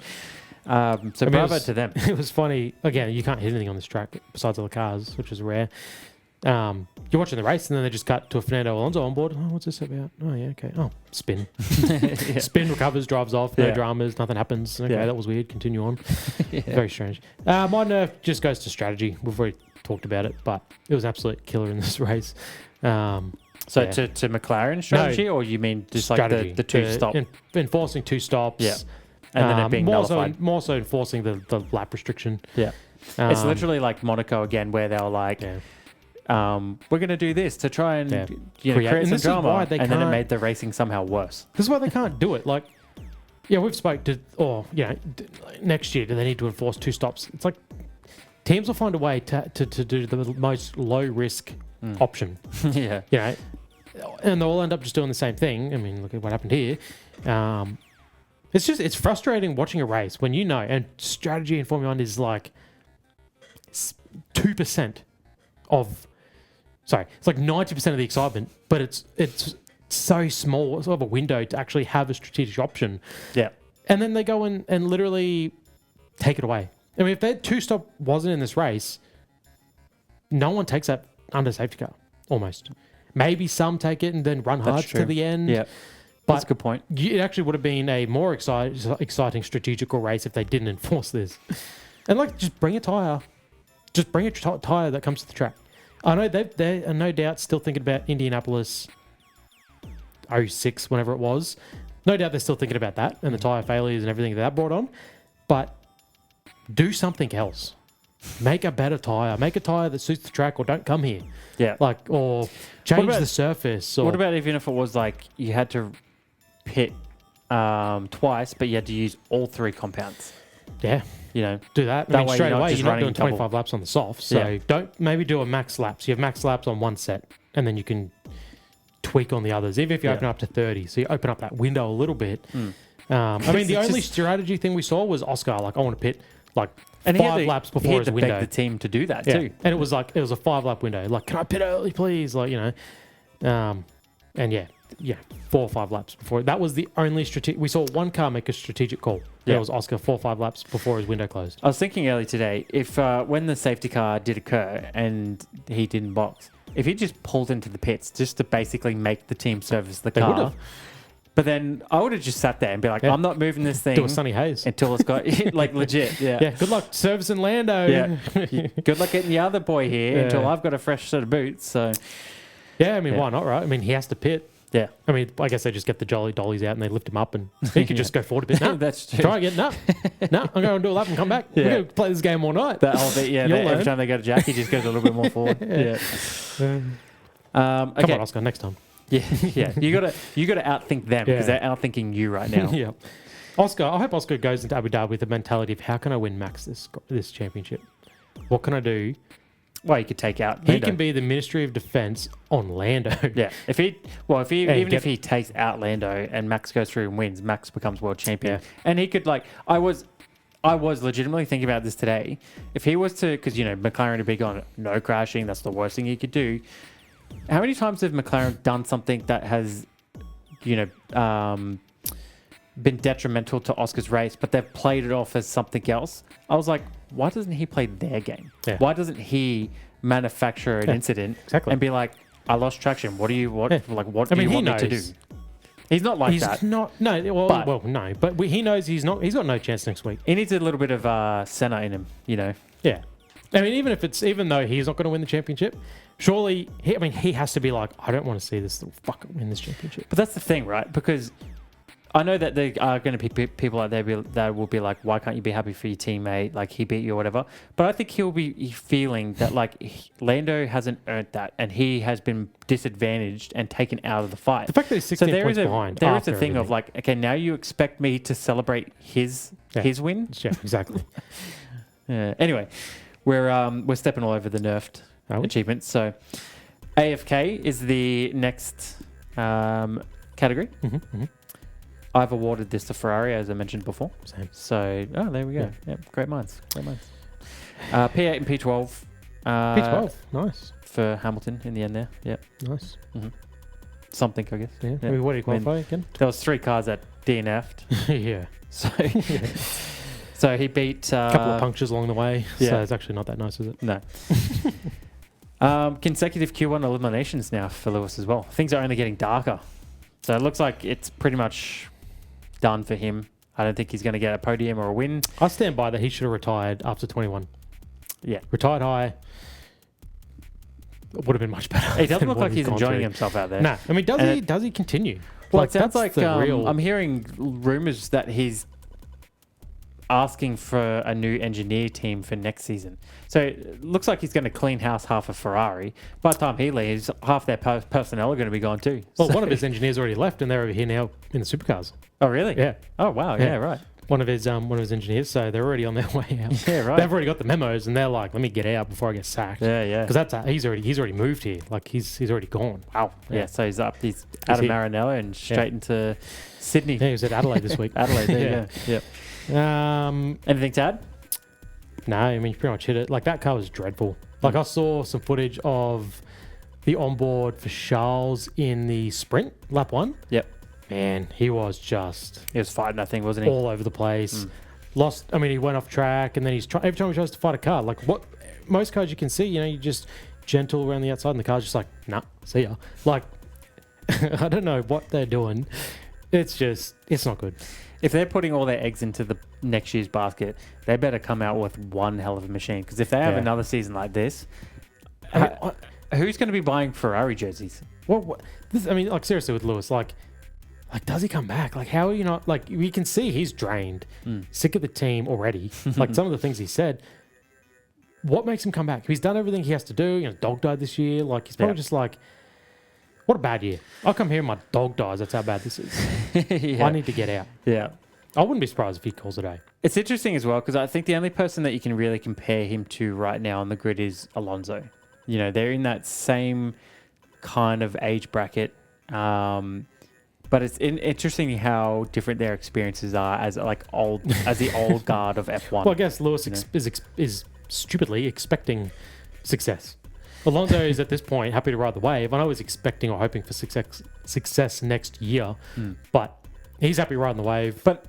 So bravo to them. It was funny. Again, you can't hit anything on this track besides other cars, which is rare. You're watching the race and then they just cut to a Fernando Alonso on board. Oh, what's this about? Oh, yeah, okay. Oh, spin. Spin, recovers, drives off. No dramas. Nothing happens. Okay, that was weird. Continue on. Very strange. My nerf just goes to strategy. We've already talked about it, but it was an absolute killer in this race. To McLaren strategy, or you mean just strategy, like the 2 stop? Enforcing 2 stops. Yeah. And then it being nullified. More so enforcing the lap restriction. Yeah. It's literally like Monaco again, where they were like... we're going to do this to try and create some drama, and then it made the racing somehow worse. This is why they can't do it. Like, we've spoke to, next year, do they need to enforce 2 stops? It's like teams will find a way to do the most low risk option. And they'll end up just doing the same thing. I mean, look at what happened here. It's frustrating watching a race when and strategy in Formula 1 is like 2% of. Sorry, it's like 90% of the excitement, but it's so small. It's sort of a window to actually have a strategic option. Yeah. And then they go and literally take it away. I mean, if that 2-stop wasn't in this race, no one takes that under safety car, almost. Maybe some take it and then run hard to the end. Yeah. But that's a good point. It actually would have been a more exciting strategical race if they didn't enforce this. And just bring a tyre. Just bring a tyre that comes to the track. I know they are no doubt still thinking about Indianapolis 06, whenever it was. No doubt they're still thinking about that and the tyre failures and everything that brought on. But do something else. Make a better tyre. Make a tyre that suits the track or don't come here. Yeah. Or change the surface. Or what about even if it was like you had to pit twice, but you had to use all 3 compounds? Yeah. Do that. I mean, straight away, you're not doing 25 laps on the soft. So don't maybe do a max laps. You have max laps on one set, and then you can tweak on the others, even if you open up to 30. So you open up that window a little bit. I mean, the only strategy thing we saw was Oscar. Like, I want to pit like And 5 laps he before had his to window. beg the team to do that Yeah. too. And it was a 5-lap window. Like, can I pit early, please? Like, and yeah, 4 or 5 laps before. That was the only strategic. We saw one car make a strategic call. Yeah. It was Oscar 4 or 5 laps before his window closed. I was thinking earlier today, if when the safety car did occur and he didn't box, if he just pulled into the pits just to basically make the team service the car. Would've. But then I would have just sat there and be like, I'm not moving this thing. Do a Sunny Haze. Until it's got, like, legit. Yeah. Yeah, good luck servicing Lando. Yeah. Good luck getting the other boy here until I've got a fresh set of boots. So, yeah, I mean, why not, right? I mean, he has to pit. Yeah. I mean, I guess they just get the jolly dollies out and they lift him up and he could just go forward a bit. No, that's true. Try again. No, I'm going to do a lap and come back. We're going to play this game all night. That whole bit, every time they go to Jack, he just goes a little bit more forward. Okay. Come on, Oscar, next time. Yeah. You gotta outthink them because they're outthinking you right now. Yeah. Oscar, I hope Oscar goes into Abu Dhabi with the mentality of how can I win Max this championship? What can I do? Well, you could take out Lando. He can be the Ministry of Defense on Lando. Yeah. If he takes out Lando and Max goes through and wins, Max becomes world champion. Yeah. And he could I was legitimately thinking about this today. If he was to, because McLaren are big on no crashing, that's the worst thing he could do. How many times have McLaren done something that has, been detrimental to Oscar's race, but they've played it off as something else? I was like, why doesn't he play their game? Yeah. Why doesn't he manufacture an incident exactly. and be like, I lost traction. What do you want? Yeah. Like, what do you want me to do? He's not like that. He's not. No. No. But he knows he's not. He's got no chance next week. He needs a little bit of Senna in him. Yeah. I mean, even though he's not going to win the championship, surely he has to be like, I don't want to see this little fucker win this championship. But that's the thing, right? Because I know that there are going to be people out there that will be like, why can't you be happy for your teammate? Like, he beat you or whatever. But I think he'll be feeling that, like, Lando hasn't earned that and he has been disadvantaged and taken out of the fight. The fact that he's 16 points behind. There is a thing of like, okay, now you expect me to celebrate his win? Yeah, exactly. Anyway, we're stepping all over the nerfed achievements. So AFK is the next category. Mm-hmm. I've awarded this to Ferrari, as I mentioned before. Same. So, there we go. Yeah, great minds. P8 and P12. P12, nice. For Hamilton in the end there. Yeah. Nice. Mm-hmm. Something, I guess. Yeah. I mean, what do you qualify again? There was 3 cars that DNF'd. Yeah. So he beat... a couple of punctures along the way. Yeah. So it's actually not that nice, is it? No. Consecutive Q1 eliminations now for Lewis as well. Things are only getting darker. So it looks like it's pretty much done for him. I don't think he's going to get a podium or a win. I stand by that he should have retired after 21. Yeah. Retired high. It would have been much better. He doesn't look like he's enjoying himself out there. No. I mean, does he continue? Well, it sounds like I'm hearing rumours that he's asking for a new engineer team for next season. So it looks like he's going to clean house half of Ferrari. By the time he leaves, half their personnel are going to be gone too. Well, one of his engineers already left, and they're over here now in the supercars. Oh, really? Yeah. Oh, wow. Yeah, right. One of his engineers, so they're already on their way out. Yeah, right. They've already got the memos, and they're like, "Let me get out before I get sacked." Yeah. Because he's already moved here. Like he's already gone. Wow. Yeah. So he's out of Maranello and straight into Sydney. Yeah, he was at Adelaide this week. Adelaide. There you go. Yep. Anything to add? No, I mean, you pretty much hit it. Like, that car was dreadful. Like, I saw some footage of the onboard for Charles in the sprint, lap 1. Yep. Man, he was fighting, I think, wasn't he? All over the place. Lost, I mean, he went off track, and then every time he tries to fight a car, like, what most cars you can see, you just gentle around the outside, and the car's just like, nah, see ya. Like, I don't know what they're doing. It's not good. If they're putting all their eggs into the next year's basket, they better come out with one hell of a machine. Because if they have another season like this, who's going to be buying Ferrari jerseys? What? Like, seriously, with Lewis, like, does he come back? Like, how are you not? Like, we can see he's drained, sick of the team already. Like, some of the things he said. What makes him come back? He's done everything he has to do. Dog died this year. Like, he's probably just like, what a bad year. I'll come here and my dog dies. That's how bad this is. I need to get out. Yeah. I wouldn't be surprised if he calls it a. It's interesting as well because I think the only person that you can really compare him to right now on the grid is Alonso. They're in that same kind of age bracket. But it's interesting how different their experiences are as the old guard of F1. Well, I guess Lewis is stupidly expecting success. Alonso is at this point happy to ride the wave. I know he's expecting or hoping for success next year, but he's happy riding the wave. But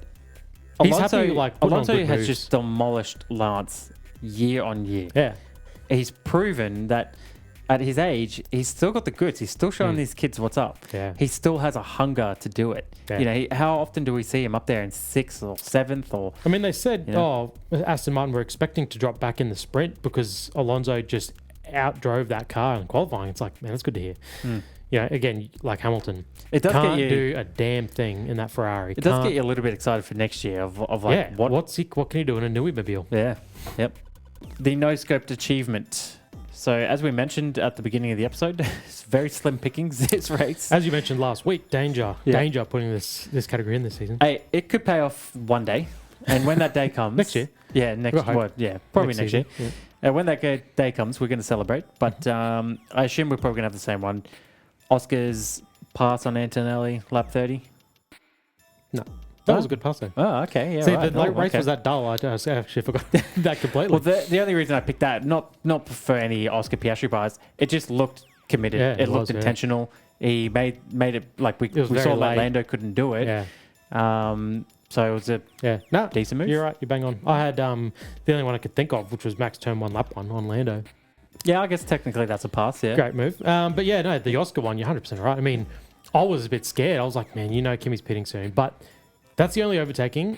he's Alonso, happy putting on good has moves. just demolished Lance year on year. Yeah. He's proven that at his age, he's still got the goods. He's still showing these kids what's up. Yeah. He still has a hunger to do it. Yeah. How often do we see him up there in 6th or 7th or... I mean, they said, Aston Martin were expecting to drop back in the sprint because Alonso just outdrove that car in qualifying. It's like, man, that's good to hear. Again, like Hamilton, it does can't get you, do a damn thing in that Ferrari. It does get you a little bit excited for next year of what can he do in a Noob mobile? Yeah, yep. The no-scoped achievement. So, as we mentioned at the beginning of the episode, it's very slim pickings this race. As you mentioned last week, danger putting this category in this season. Hey, it could pay off one day, and when that day comes, next year, probably next year. Yeah. And when that day comes, we're going to celebrate. But I assume we're probably going to have the same one. Oscar's pass on Antonelli, lap 30. No. That was a good pass though. Oh, okay. Yeah, See, right. the race was that dull. I actually forgot that completely. Well, the only reason I picked that, not for any Oscar Piastri bias, it just looked committed. Yeah, it looked intentional. He made it like we saw that Lando couldn't do it. Yeah. So it was a decent move. You're right. You're bang on. I had the only one I could think of, which was Max turn 1 lap 1 on Lando. Yeah, I guess technically that's a pass. Yeah. Great move. But yeah, no, the Oscar one, you're 100% right. I mean, I was a bit scared. I was like, man, Kimi's pitting soon, but that's the only overtaking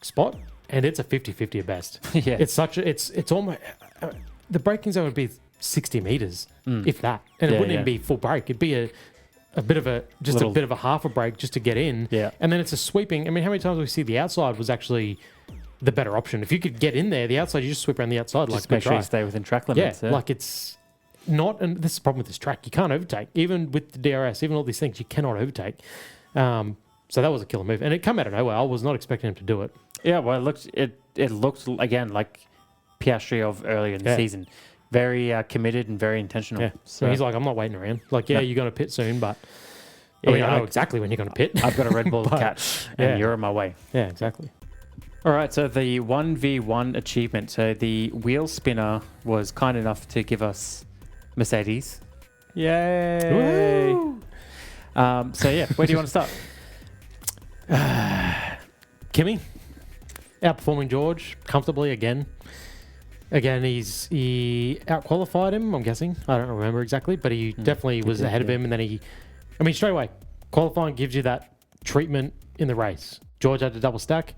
spot, and it's a 50-50 at best. Yeah. It's almost the braking zone would be 60 meters, if that, and it wouldn't even be full brake. It'd be a bit of a half a brake just to get in. Yeah. And then it's a sweeping. I mean, how many times we see the outside was actually the better option? If you could get in there, the outside, you just sweep around the outside. Just make sure you stay within track limits. Yeah, like it's not, and this is the problem with this track. You can't overtake. Even with the DRS, even all these things, you cannot overtake. So that was a killer move, and it came out of nowhere. I was not expecting him to do it. Yeah, well, it looked again like Piastri of earlier in the season, very committed and very intentional. Yeah, so he's like, I'm not waiting around. Like, you're going to pit soon, but I know exactly when you're going to pit. I've got a Red Bull to catch, and you're on my way. Yeah, exactly. All right, so the 1v1 achievement. So the wheel spinner was kind enough to give us Mercedes. Yay! So yeah, where do you want to start? Kimi outperforming George comfortably again. He out-qualified him, I'm guessing. I don't remember exactly, but he definitely was ahead of him. And then straight away, qualifying gives you that treatment in the race. George had to double stack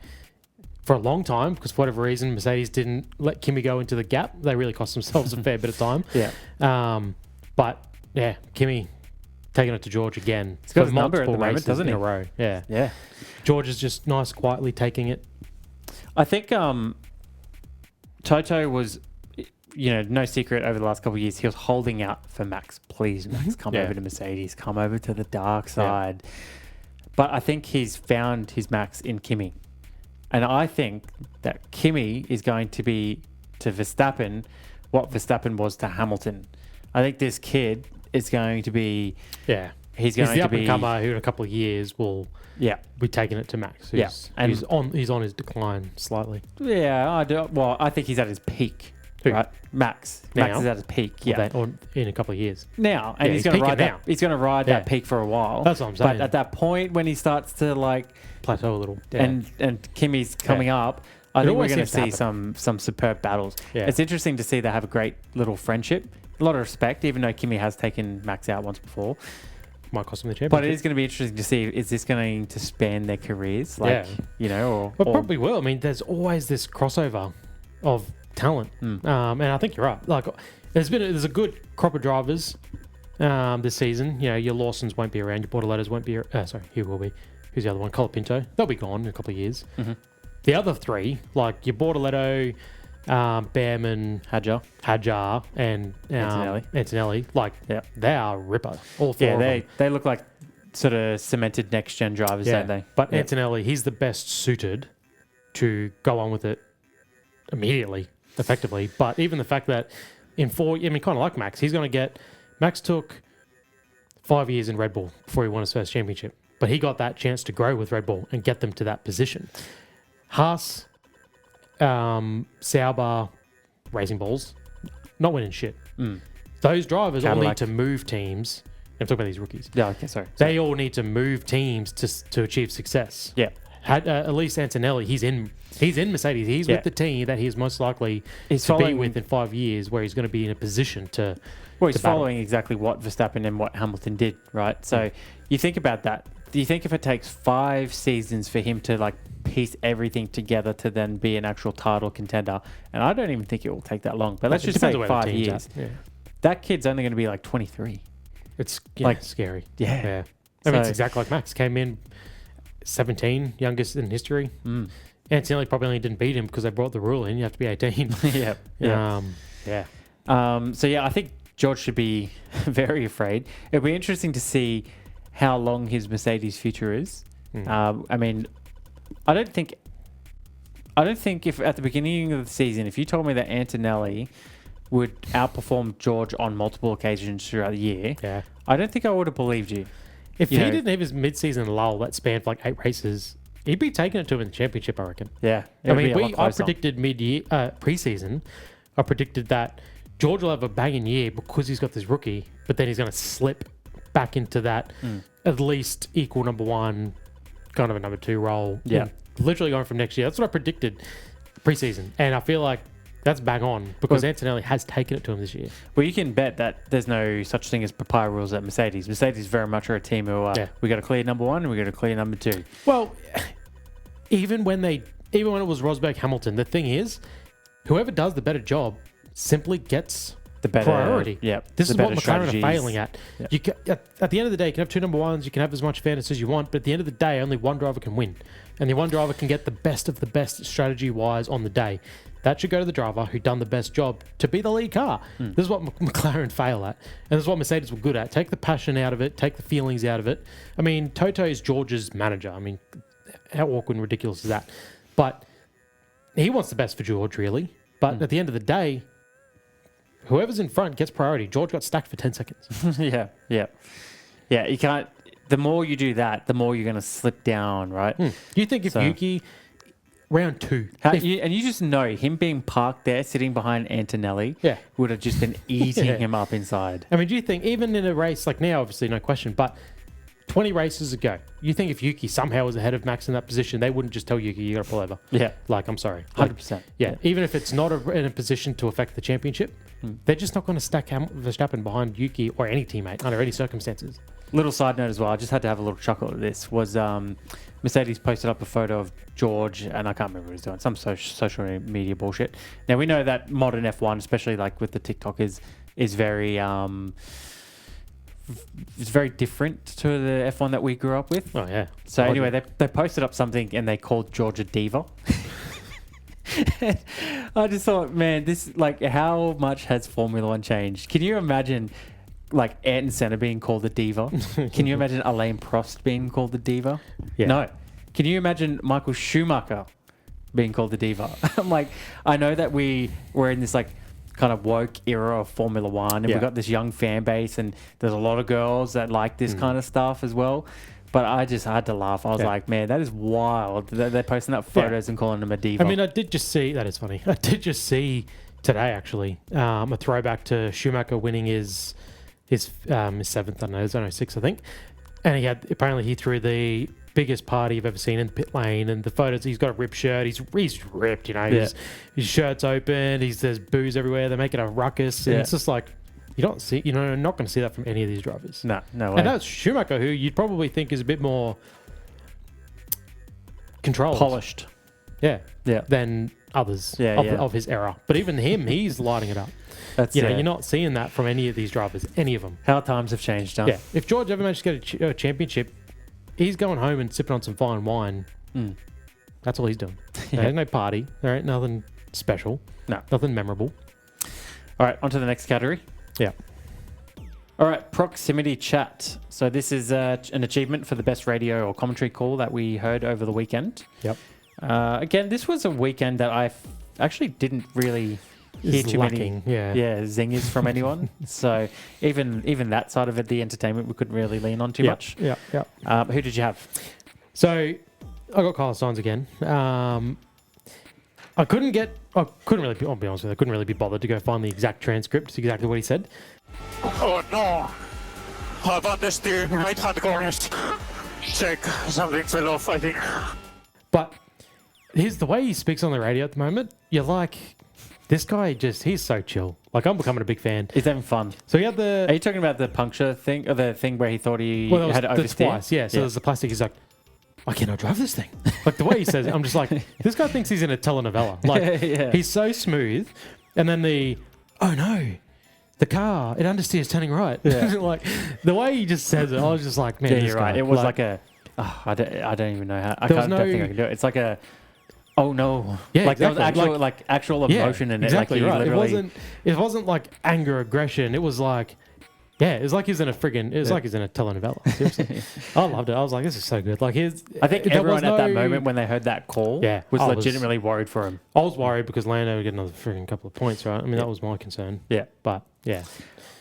for a long time because for whatever reason, Mercedes didn't let Kimi go into the gap. They really cost themselves a fair bit of time. Yeah. But yeah, Kimi taking it to George again. He's got his number at the moment, doesn't he? In a row. Yeah. Yeah. George is just nice, quietly taking it. I think Toto was, no secret over the last couple of years, he was holding out for Max. Please, Max, come over to Mercedes. Come over to the dark side. Yeah. But I think he's found his Max in Kimi. And I think that Kimi is going to be to Verstappen what Verstappen was to Hamilton. I think this kid is going to be... Yeah. He's the up-and-comer who in a couple of years will be taking it to Max. And he's on his decline slightly. Yeah, I do. Well, I think he's at his peak. Who? Right? Max. Now? Max is at his peak. Or in a couple of years. Now. And he's going to ride that. He's going to ride that peak for a while. That's what I'm saying. But at that point when he starts to plateau a little. Yeah. And Kimi's coming up, I think we're going to see some superb battles. Yeah. It's interesting to see they have a great little friendship. A lot of respect, even though Kimi has taken Max out once before. Might cost them the championship. But it is going to be interesting to see, is this going to span their careers? Or probably will. I mean, there's always this crossover of talent. And I think you're right. Like, there's a good crop of drivers this season. Your Lawsons won't be around. Your Bortolettos won't be he will be. Who's the other one? Colapinto. They'll be gone in a couple of years. Mm-hmm. The other three, like your Bortoletto, Behrman, Hadjar, and Antonelli, they are ripper. All four of them. They look like sort of cemented next-gen drivers, don't they? But Antonelli, he's the best suited to go on with it immediately, effectively. But even the fact that kind of like Max, Max took 5 years in Red Bull before he won his first championship. but he got that chance to grow with Red Bull and get them to that position. Haas, Sauber, Racing Bulls, not winning shit. Those drivers all need to move teams. I'm talking about these rookies. Yeah, okay, sorry. They all need to move teams to achieve success. Yeah. At least Antonelli, he's in Mercedes. He's with the team that he's most likely to be with in 5 years, where he's going to be in a position to. Well, he's following exactly what Verstappen and what Hamilton did, right? So you think about that. Do you think if it takes 5 seasons for him to like piece everything together to then be an actual title contender? And I don't even think it will take that long. But let's just say 5 years. Yeah. That kid's only going to be like 23. It's like scary. Yeah. I mean, it's exactly like Max came in 17, youngest in history. Antonelli probably only didn't beat him because they brought the rule in. You have to be 18. So yeah, I think George should be very afraid. It'll be interesting to see how long his Mercedes future is. I mean, I don't think if at the beginning of the season, if you told me that Antonelli would outperform George on multiple occasions throughout the year, I don't think I would have believed you. If he didn't have his mid-season lull that spanned for like 8 races, he'd be taking it to him in the championship, I reckon. Yeah. I mean, I predicted mid-year, pre-season, I predicted that George will have a banging year because he's got this rookie, but then he's going to slip back into that at least equal number 1, kind of a number 2 role. Yeah. Literally going from next year. That's what I predicted pre-season. And I feel like that's bang on because Antonelli has taken it to him this year. Well, you can bet that there's no such thing as papaya rules at Mercedes. Mercedes very much are a team who we got to clear number 1 and we got to clear number 2. Well, even when it was Rosberg Hamilton, the thing is, whoever does the better job simply gets the better priority. Yeah, this is what McLaren are failing at. Yeah. You at the end of the day, you can have 2 number 1s, you can have as much fairness as you want, but at the end of the day, only one driver can win, and the one driver can get the best of the best strategy-wise on the day. That should go to the driver who done the best job to be the lead car. This is what McLaren fail at. And this is what Mercedes were good at. Take the passion out of it. Take the feelings out of it. I mean, Toto is George's manager. I mean, how awkward and ridiculous is that? But he wants the best for George, really. But at the end of the day, whoever's in front gets priority. George got stacked for 10 seconds. Yeah. You can't. The more you do that, the more you're going to slip down, right? You think if Yuki... Round 2. And you just know him being parked there, sitting behind Antonelli, would have just been eating him up inside. I mean, do you think, even in a race like now, obviously, no question, but 20 races ago, you think if Yuki somehow was ahead of Max in that position, they wouldn't just tell Yuki, you got to pull over? Yeah. Like, I'm sorry. 100%. Even if it's not in a position to affect the championship, they're just not going to stack Verstappen behind Yuki or any teammate under any circumstances. Little side note as well, I just had to have a little chuckle at this, was Mercedes posted up a photo of George, and I can't remember what he's doing, some social media bullshit. Now, we know that modern F1, especially like with the TikTok, is very it's very different to the F1 that we grew up with. Oh, yeah. So anyway, they posted up something and they called George a diva. I just thought, man, this, like, how much has Formula One changed? Can you imagine, like, Ayrton Senna being called a diva? Can you imagine Alain Prost being called a diva? Yeah. No. Can you imagine Michael Schumacher being called a diva? I'm like, I know that we're in this, like, kind of woke era of Formula One, and we've got this young fan base, and there's a lot of girls that like this kind of stuff as well. But I just had to laugh. I was like, man, that is wild. They're posting up photos and calling him a diva. I mean, I did just see, that is funny. I did just see today, actually, a throwback to Schumacher winning his 7th, I don't know, it was 06, I think. And he threw the biggest party I've ever seen in the pit lane, and the photos, he's got a ripped shirt, he's ripped, you know, his shirt's open, there's booze everywhere, they're making a ruckus, and it's just like, you're not going to see that from any of these drivers. No way. And that's Schumacher, who you'd probably think is a bit more controlled, polished, than others of his era. But even him, he's lighting it up. You're not seeing that from any of these drivers, any of them. How times have changed, huh? Yeah. If George ever managed to get a championship, he's going home and sipping on some fine wine. That's all he's doing. There ain't no party. There ain't nothing special. No. Nothing memorable. All right, on to the next category. Yeah. All right, proximity chat. So this is an achievement for the best radio or commentary call that we heard over the weekend. Yep. Again, this was a weekend that I actually didn't really hear too lacking. many zingers from anyone. So even that side of it, the entertainment, we couldn't really lean on too much. Yeah. Who did you have? So I got Carlos Sainz again. I'll be honest with you, I couldn't really be bothered to go find the exact transcript. It's exactly what he said. Oh no! How about the steering right hand corners? Check, something fell off, I think. But here's the way he speaks on the radio at the moment. You're like, this guy he's so chill. Like, I'm becoming a big fan. He's having fun. So he had Are you talking about the puncture thing, or the thing where he thought he had to oversteer? Twice, yeah. So there's the plastic. He's like, I cannot drive this thing. Like, the way he says it, I'm just like, this guy thinks he's in a telenovela. Like, he's so smooth. And then oh no, the car, it understeers turning right. Yeah. Like, the way he just says it, I was just like, man, yeah, you're right. It was like I don't even know how. I don't think I can do it. It's like a, oh no. Yeah, like exactly. There was actual emotion in it. Exactly like, right. It wasn't like anger, aggression. It was like, it was like he's in a like he's in a telenovela. Seriously. I loved it. I was like, this is so good. Like, I think everyone at that moment when they heard that call was legitimately worried for him. I was worried because Lando would get another frigging couple of points, right? I mean, that was my concern. Yeah. But, yeah.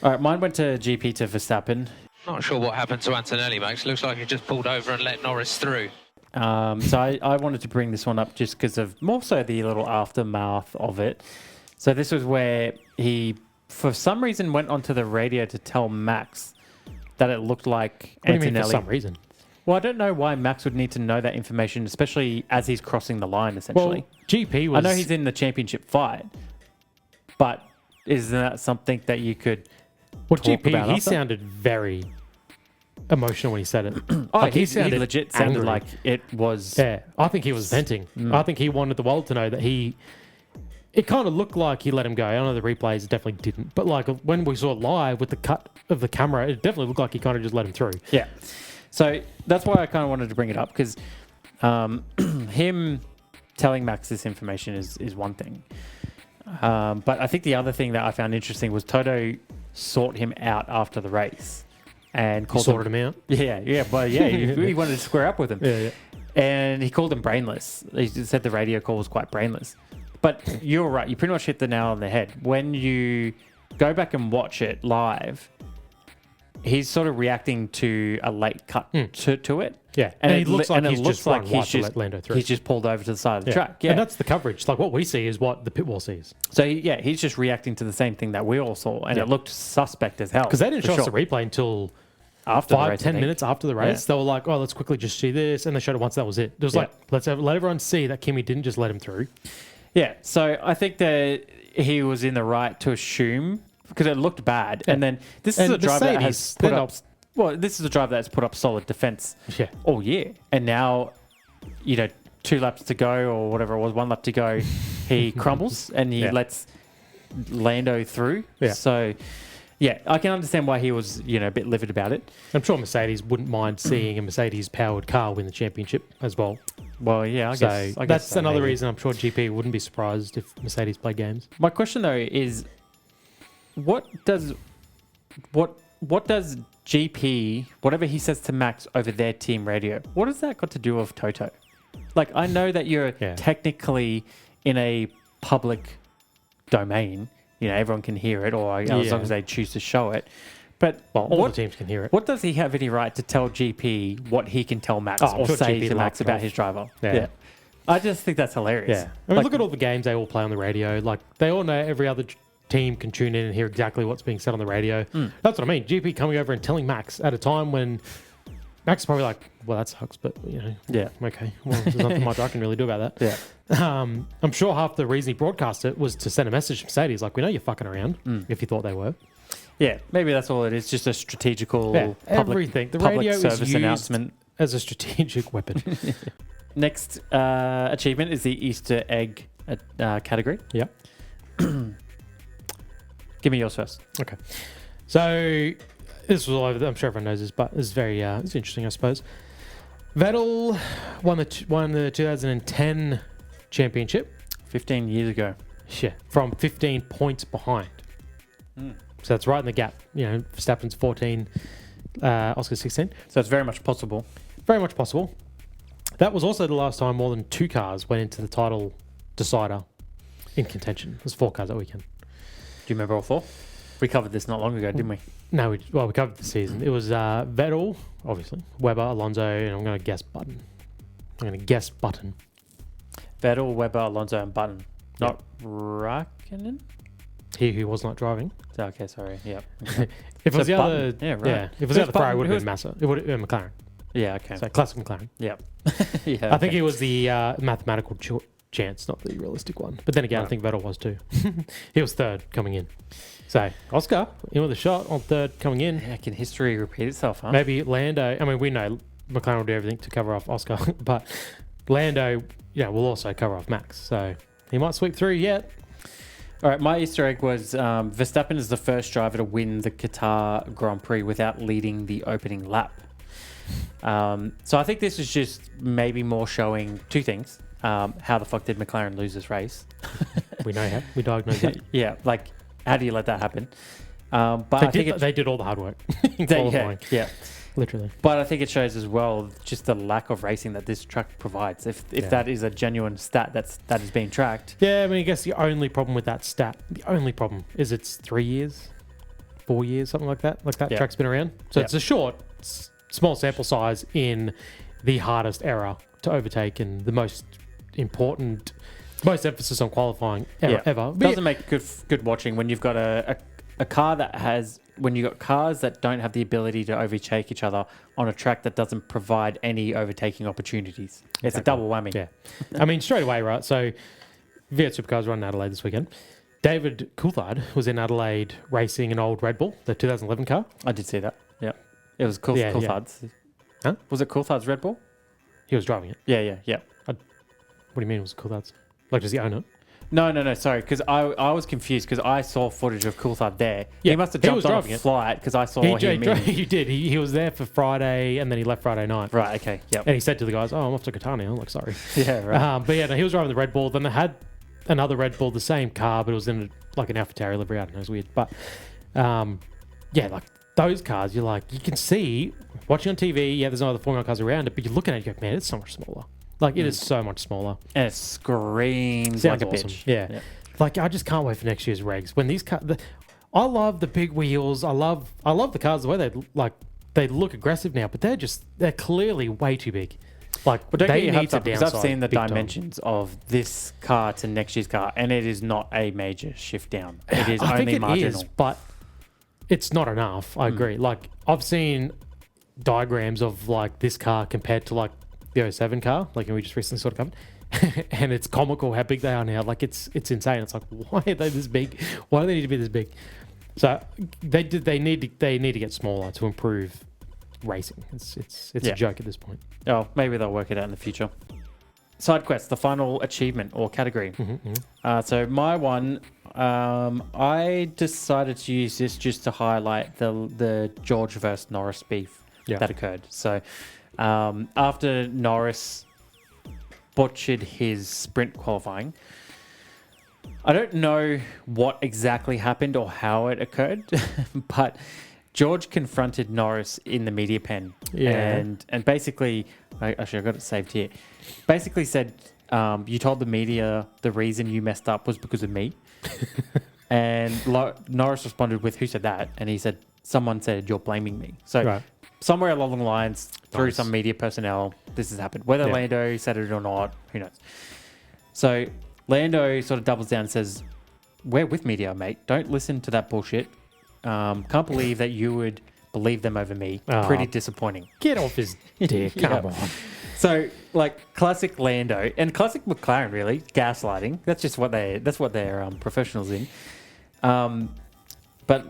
All right, mine went to GP to Verstappen. Not sure what happened to Antonelli, Max. Looks like he just pulled over and let Norris through. So I wanted to bring this one up just because of more so the little aftermath of it. So this was where he, for some reason, went onto the radio to tell Max that it looked like Antonelli. What do Antonelli. you mean for some reason? Well, I don't know why Max would need to know that information, especially as he's crossing the line, essentially. Well, GP was... I know he's in the championship fight, but isn't that something that you could talk GP, about he after? sounded very emotional when he said it. Like he legit sounded angry. like it was... Yeah, I think he was venting. I think he wanted the world to know that it kind of looked like he let him go. I know the replays definitely didn't. But like when we saw it live with the cut of the camera, it definitely looked like he kind of just let him through. Yeah. So that's why I kind of wanted to bring it up, because him telling Max this information is one thing. But I think the other thing that I found interesting was Toto sought him out after the race. And sorted him out? Yeah. He wanted to square up with him. Yeah. And he called him brainless. He said the radio call was quite brainless. But you're right. You pretty much hit the nail on the head. When you go back and watch it live, he's sort of reacting to a late cut to it. Yeah. And it looks like he's just pulled over to the side of the track. Yeah. And that's the coverage. Like, what we see is what the pit wall sees. So, he's just reacting to the same thing that we all saw. And it looked suspect as hell. Because they didn't show us the replay until... After 10 minutes after the race, they were like, "Oh, let's quickly just see this," and they showed it once. That was it. It was like, let everyone see that Kimi didn't just let him through. Yeah, so I think that he was in the right to assume, because it looked bad. And then this is a driver that has put up. Well, this is a driver that's put up solid defense all year, and now, 2 laps to go or whatever it was, 1 lap to go, he crumbles and he lets Lando through. Yeah. So. Yeah, I can understand why he was, a bit livid about it. I'm sure Mercedes wouldn't mind seeing a Mercedes-powered car win the championship as well. Well, yeah, I guess that's another reason I'm sure GP wouldn't be surprised if Mercedes play games. My question though is, what does GP, whatever he says to Max over their team radio, what has that got to do with Toto? Like, I know that you're technically in a public domain. Everyone can hear it, or as long as they choose to show it. But all the teams can hear it. What does he have any right to tell GP what he can tell Max or say to Max about his driver? Yeah. I just think that's hilarious. Yeah. I mean, look at all the games they all play on the radio. Like, they all know every other team can tune in and hear exactly what's being said on the radio. That's what I mean. GP coming over and telling Max at a time when Max is probably like, well, that sucks, but, okay. Well, there's nothing much I can really do about that. Yeah. I'm sure half the reason he broadcast it was to send a message to Mercedes, like, we know you're fucking around, if you thought they were. Yeah, maybe that's all it is, just a strategical public service is announcement. As a strategic weapon. Next achievement is the Easter egg category. Yeah. Give me yours first. Okay. So... this was all over. I'm sure everyone knows this, but it's very it's interesting, I suppose. Vettel won the 2010 championship 15 years ago. Yeah, from 15 points behind. So that's right in the gap. Verstappen's 14, Oscar 16. So it's very much possible. Very much possible. That was also the last time more than 2 cars went into the title decider in contention. There's 4 cars that weekend. Do you remember all 4? We covered this not long ago, didn't we? No, we covered the season. It was Vettel, obviously, Webber, Alonso, and I'm going to guess Button. Vettel, Webber, Alonso, and Button. Not Raikkonen? He who was not driving. Okay, sorry. Yep. If it was the other, yeah, right. if it was the other Ferrari, it would have been Massa. It would have been McLaren. Yeah, okay. So classic McLaren. Yep. Yeah. I think it was the mathematical chance, not the realistic one. But then again, I think Vettel was too. He was 3rd coming in. So Oscar, in with a shot on 3rd coming in. Yeah, can history repeat itself, huh? Maybe Lando. I mean, we know McLaren will do everything to cover off Oscar, but Lando, will also cover off Max. So he might sweep through yet. All right, my Easter egg was Verstappen is the first driver to win the Qatar Grand Prix without leading the opening lap. So I think this is just maybe more showing 2 things. How the fuck did McLaren lose this race? We know how. We diagnosed that. Yeah, like, how do you let that happen? But they did all the hard work in qualifying. Yeah. Literally. But I think it shows as well just the lack of racing that this track provides. If that is a genuine stat that is being tracked. Yeah, I mean, I guess the only problem with that stat, is it's 3 years, 4 years, something like that. Like that track's been around. So it's a short, small sample size in the hardest era to overtake and the most important, most emphasis on qualifying ever. It doesn't make good watching when you've got a car that has, when you've got cars that don't have the ability to overtake each other on a track that doesn't provide any overtaking opportunities. Exactly. It's a double whammy. Yeah. I mean, straight away, right? So V8 Supercars run in Adelaide this weekend. David Coulthard was in Adelaide racing an old Red Bull, the 2011 car. I did see that. Yeah. It was Coulthard's. Yeah. Huh? Was it Coulthard's Red Bull? He was driving it. Yeah. What do you mean it was Coulthard's? Like, does he own it? No, sorry, because I was confused because I saw footage of Coulthard there. Yeah, he must have jumped on a flight because I saw him. He did. He was there for Friday and then he left Friday night. Right, okay, yep. And he said to the guys, I'm off to Qatar now. I'm like, sorry. Yeah, right. But yeah, no, he was driving the Red Bull. Then they had another Red Bull, the same car, but it was in like an AlphaTauri livery. I don't know, it was weird. But like those cars, you're like, you can see, watching on TV, there's no other Formula cars around it, but you're looking at it, you go, man, it's so much smaller. Like, it is so much smaller. And it screams Sounds like a awesome. bitch. Yeah. Like, I just can't wait for next year's regs. When these cars, I love the big wheels. I love the cars, the way they look aggressive now, but they're clearly way too big. Like, but don't they get your need hopes to up because I've seen the big time. dimensions of this car to next year's car, and it is not a major shift down. It is I only think it marginal. is, but it's not enough. I agree. Like, I've seen diagrams of like this car compared to like the 07 car, like, and we just recently sort of covered. And it's comical how big they are now. Like, it's insane. It's like, why are they this big? Why do they need to be this big? So they need to get smaller to improve racing. It's a joke at this point. Oh, maybe they'll work it out in the future. Side quest, the final achievement or category. So my one, I decided to use this just to highlight the George versus Norris beef that occurred. So after Norris butchered his sprint qualifying, I don't know what exactly happened or how it occurred, but George confronted Norris in the media pen and basically, actually I got it saved here, basically said, you told the media the reason you messed up was because of me. And Norris responded with, who said that? And he said, someone said you're blaming me. So somewhere along the lines, through some media personnel, this has happened. Whether Lando said it or not, who knows? So Lando sort of doubles down and says, we're with media, mate. Don't listen to that bullshit. Can't believe that you would believe them over me. Pretty disappointing. Get off his dick. Come on. So, like, classic Lando and classic McLaren, really, gaslighting. That's just what they're professionals in. But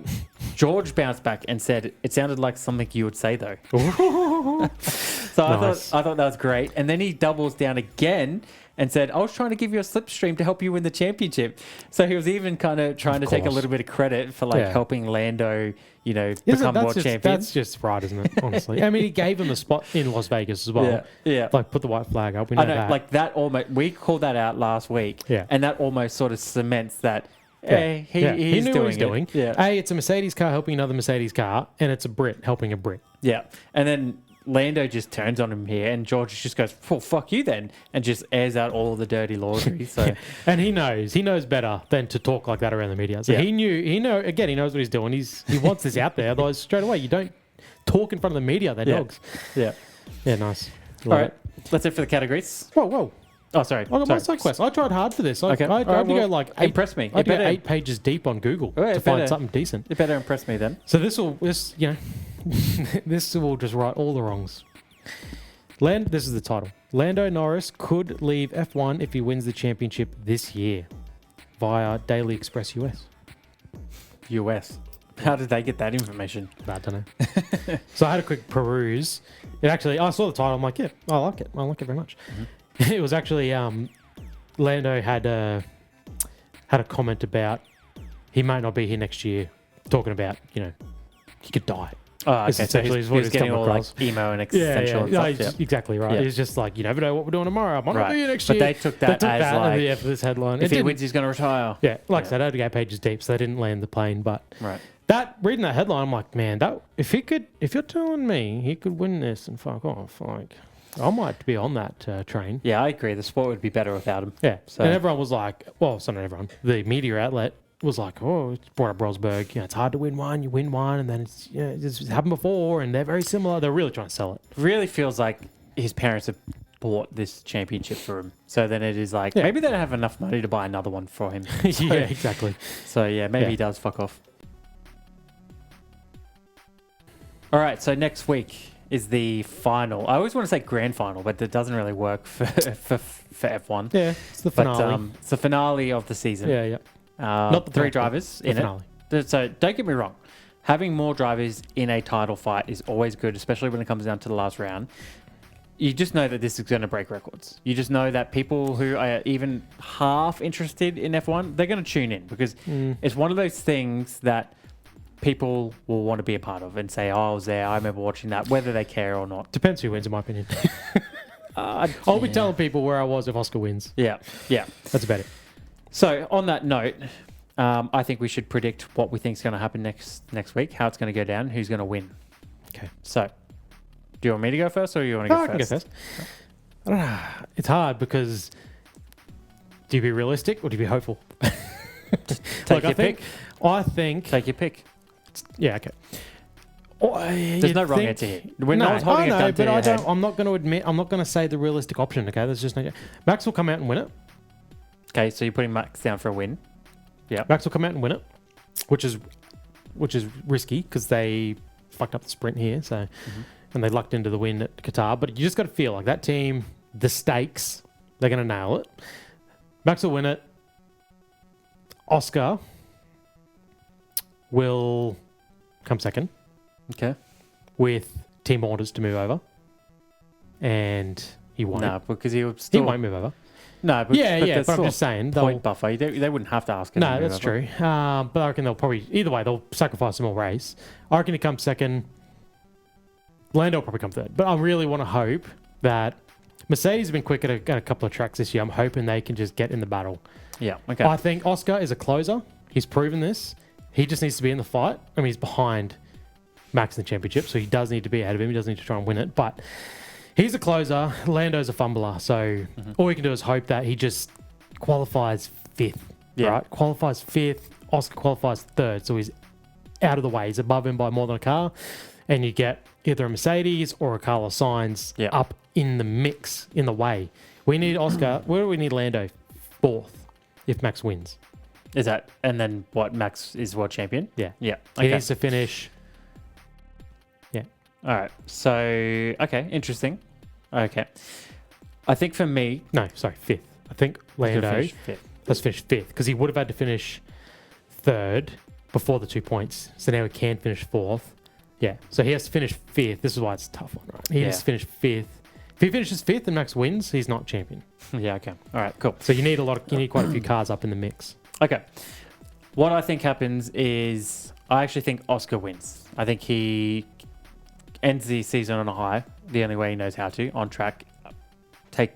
George bounced back and said, it sounded like something you would say, though. So nice. I thought that was great. And then he doubles down again and said, I was trying to give you a slipstream to help you win the championship. So he was even kind of trying to take a little bit of credit for helping Lando, become world champion. That's just right, isn't it? Honestly. I mean, he gave him a spot in Las Vegas as well. Yeah. Like, put the white flag up. We know that. Like that almost, we called that out last week. Yeah. And that almost sort of cements that he knew what he's doing. Yeah. It's a Mercedes car helping another Mercedes car, and it's a Brit helping a Brit. Yeah. And then Lando just turns on him here, and George just goes, "Well, fuck you then," and just airs out all the dirty laundry. So, and he knows better than to talk like that around the media. So Yeah. he knows what he's doing. He wants this out there. Otherwise, straight away, you don't talk in front of the media. They're dogs. yeah. Yeah, nice. All right, that's it for the categories. Whoa. Oh, sorry. I got my side quest. I tried hard for this. I had to go like impress me. I had to go 8 pages deep on Google to find something decent. It better impress me then. So this will just right all the wrongs. This is the title. Lando Norris could leave F1 if he wins the championship this year via Daily Express US. US. How did they get that information? I don't know. So I had a quick peruse. I saw the title. I'm like, yeah, I like it. I like it very much. Mm-hmm. It was actually Lando had a comment about he might not be here next year, talking about he could die. Oh, okay. So essentially he's getting all like emo and existential and stuff. Yeah. Exactly right. Yeah. He's just like, you never know what we're doing tomorrow. I might not be here next year. But they took that as like, for this headline. If he wins, he's going to retire. Yeah, I said, I had to go pages deep, so they didn't land the plane. But right. Reading that headline, I'm like, man, if you're telling me he could win this and fuck off, like, I might be on that train. Yeah, I agree. The sport would be better without him. Yeah. So. And everyone was like, well, it's not everyone. The media outlet was like, oh, it's brought up Rosberg. It's hard to win one. You win one, and then it's happened before, and they're very similar. They're really trying to sell it. Really feels like his parents have bought this championship for him. So then it is like, maybe they don't have enough money to buy another one for him. Yeah, exactly. So yeah, maybe he does fuck off. All right, so next week is the final. I always want to say grand final, but that doesn't really work for F1. Yeah, it's the finale. But it's the finale of the season. Yeah. Not the 3 drivers in finale. It. So don't get me wrong. Having more drivers in a title fight is always good, especially when it comes down to the last round. You just know that this is going to break records. You just know that people who are even half interested in F1, they're going to tune in because it's one of those things that people will want to be a part of and say, oh, I was there, I remember watching that, whether they care or not. Depends who wins, in my opinion. I'll be telling people where I was if Oscar wins. Yeah. That's about it. So on that note, I think we should predict what we think is going to happen next week, how it's going to go down, who's going to win. Okay. So, do you want me to go first or you want to go I can go first. I don't know. It's hard because do you be realistic or do you be hopeful? Take your pick. I think... Take your pick. Yeah, okay. There's no wrong answer here. We're not holding a gun to your head. I'm not going to admit... I'm not going to say the realistic option, okay? There's just no... Max will come out and win it. Okay, so you're putting Max down for a win. Yeah. Max will come out and win it, which is risky because they fucked up the sprint here, so and they lucked into the win at Qatar. But you just got to feel like that team, the stakes, they're going to nail it. Max will win it. Oscar will come second. Okay. With team orders to move over, and he won't. No, because he won't move over. No, but but I'm just saying point buffer. They wouldn't have to ask him. No, that's true. But I reckon they'll probably either way they'll sacrifice a more race. I reckon he comes second. Lando will probably come third. But I really want to hope that Mercedes have been quick at a couple of tracks this year. I'm hoping they can just get in the battle. Yeah. Okay. I think Oscar is a closer. He's proven this. He just needs to be in the fight. I mean, he's behind Max in the championship, so he does need to be ahead of him. He does need to try and win it, but. He's a closer. Lando's a fumbler. So all we can do is hope that he just qualifies 5th. Yeah. Right? Qualifies 5th. Oscar qualifies 3rd. So he's out of the way. He's above him by more than a car. And you get either a Mercedes or a Carlos Sainz up in the mix, in the way. We need Oscar. Where do we need Lando? 4th if Max wins. Is that... And then what? Max is world champion? Yeah. Yeah. He needs to finish... All right. So, okay. Interesting. Okay. I think for me... No, sorry, 5th. I think Lando... Let's finish 5th because he would have had to finish 3rd before the 2 points. So now he can finish 4th. Yeah. So he has to finish 5th. This is why it's a tough one, right? He has to finish 5th. If he finishes 5th and Max wins, he's not champion. Yeah, okay. All right, cool. So you need quite a few cars up in the mix. Okay. What I think happens is I actually think Oscar wins. I think he ends the season on a high, the only way he knows how to, on track,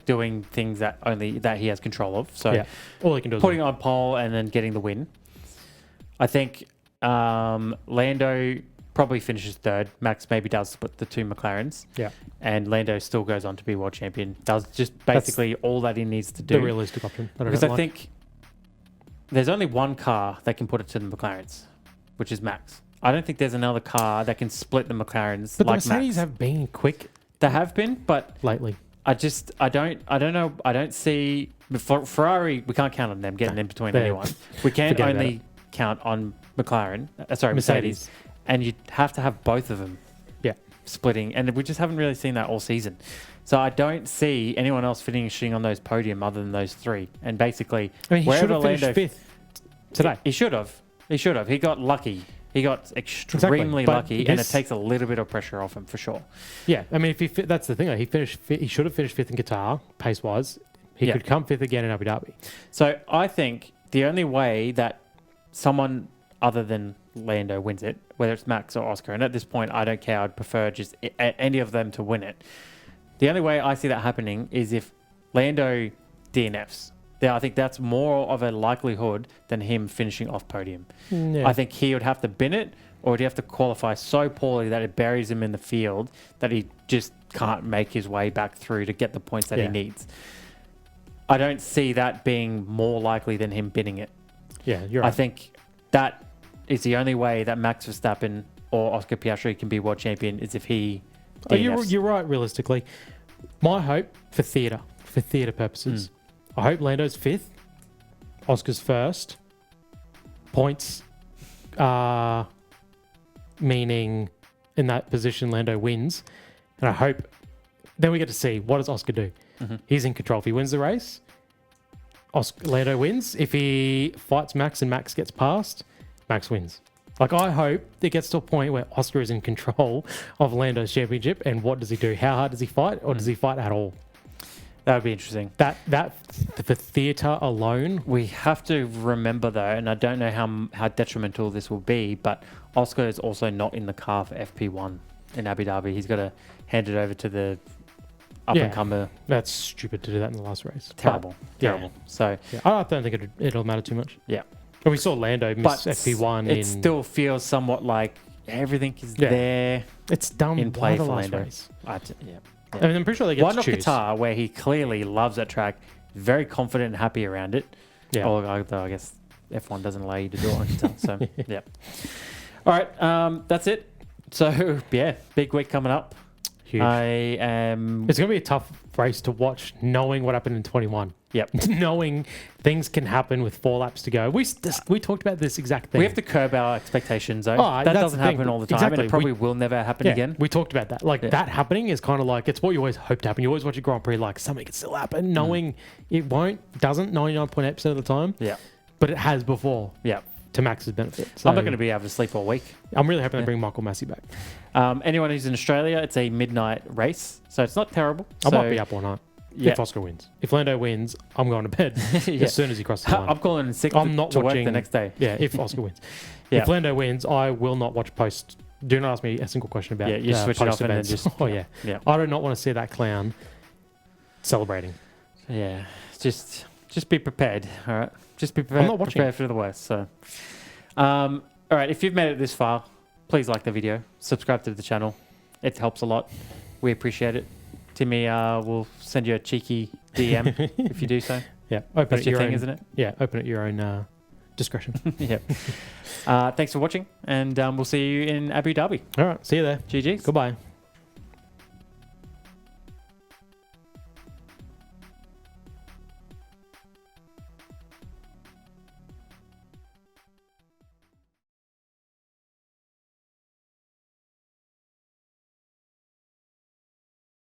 doing things that he has control of. So all he can do is putting on pole and then getting the win. I think Lando probably finishes third. Max maybe does split the two McLarens. Yeah. And Lando still goes on to be world champion. Does just basically all that he needs to do. The realistic option. Because I think there's only one car that can put it to the McLarens, which is Max. I don't think there's another car that can split the McLarens But like the Mercedes Max. have been quick They have been, but lately. I don't know. I don't see Ferrari. We can't count on them getting in between anyone. We can Forget about only count on McLaren. Mercedes, and you have to have both of them. Yeah. Splitting, and we just haven't really seen that all season. So I don't see anyone else finishing on those podium other than those three. And basically, I mean, he should have Lando finished fifth today. He should have. He should have. He got lucky. He got extremely But lucky, and it this- takes a little bit of pressure off him for sure. Yeah, I mean, if that's the thing. He should have finished fifth in Qatar, pace wise. He could come fifth again in Abu Dhabi. So I think the only way that someone other than Lando wins it, whether it's Max or Oscar, and at this point I don't care. I'd prefer just any of them to win it. The only way I see that happening is if Lando DNFs. I think that's more of a likelihood than him finishing off podium. Yeah. I think he would have to bin it, or he'd have to qualify so poorly that it buries him in the field that he just can't make his way back through to get the points that he needs. I don't see that being more likely than him binning it. Yeah, you're right. I think that is the only way that Max Verstappen or Oscar Piastri can be world champion is if he DNFs. You're right, realistically. My hope for theatre purposes, I hope Lando's fifth, Oscar's first. Points meaning in that position Lando wins. And I hope then we get to see what does Oscar do. He's in control. If he wins the race, Lando wins. If he fights Max and Max gets past, Max wins. Like, I hope it gets to a point where Oscar is in control of Lando's championship. And what does he do? How hard does he fight? Or does he fight at all? That would be interesting. That for theatre alone. We have to remember, though, and I don't know how detrimental this will be, but Oscar is also not in the car for FP1 in Abu Dhabi. He's got to hand it over to the up-and-comer. That's stupid to do that in the last race. Terrible. Terrible. So, I don't think it'll matter too much. yeah. And we saw Lando miss FP1 it still feels somewhat like everything is there it's done in play the for last Lando. race. Yeah. I mean, I'm pretty sure they get Why to not choose. Qatar, where he clearly loves that track, very confident and happy around it. Yeah. Although I guess F1 doesn't allow you to do it on Qatar. So, yeah. All right, that's it. So, yeah, big week coming up. Huge. It's going to be a tough race to watch, knowing what happened in 21. Yep. Knowing things can happen with 4 laps to go. We talked about this exact thing. We have to curb our expectations, though. Oh, that that's doesn't the thing. happen all the time, Exactly. and it probably will never happen again. We talked about that. Like, that happening is kind of like, it's what you always hope to happen. You always watch a Grand Prix like, something can still happen, knowing it won't, doesn't 99.8% of the time. Yeah. But it has before. Yeah. To Max's benefit. So I'm not going to be able to sleep all week. I'm really hoping they bring Michael Massey back. Anyone who's in Australia, it's a midnight race, so it's not terrible. I might be up all night. Yeah. If Oscar wins. If Lando wins, I'm going to bed as soon as he crosses the line. I'm calling in sick I'm not to work watching the next day. Yeah, if Oscar wins. Yeah. If Lando wins, I will not watch post. Do not ask me a single question about You switch it off and then events. just... Yeah. I do not want to see that clown celebrating. Yeah. Just be prepared, all right? Just be prepared, I'm not watching. prepared for the worst. So, all right, if you've made it this far, please like the video, subscribe to the channel. It helps a lot. We appreciate it. Timmy will send you a cheeky DM if you do so. Yeah, open That's at your your thing, own, isn't it? Yeah, open at your own discretion. Yeah. Thanks for watching, and we'll see you in Abu Dhabi. All right, see you there. GG's. Goodbye.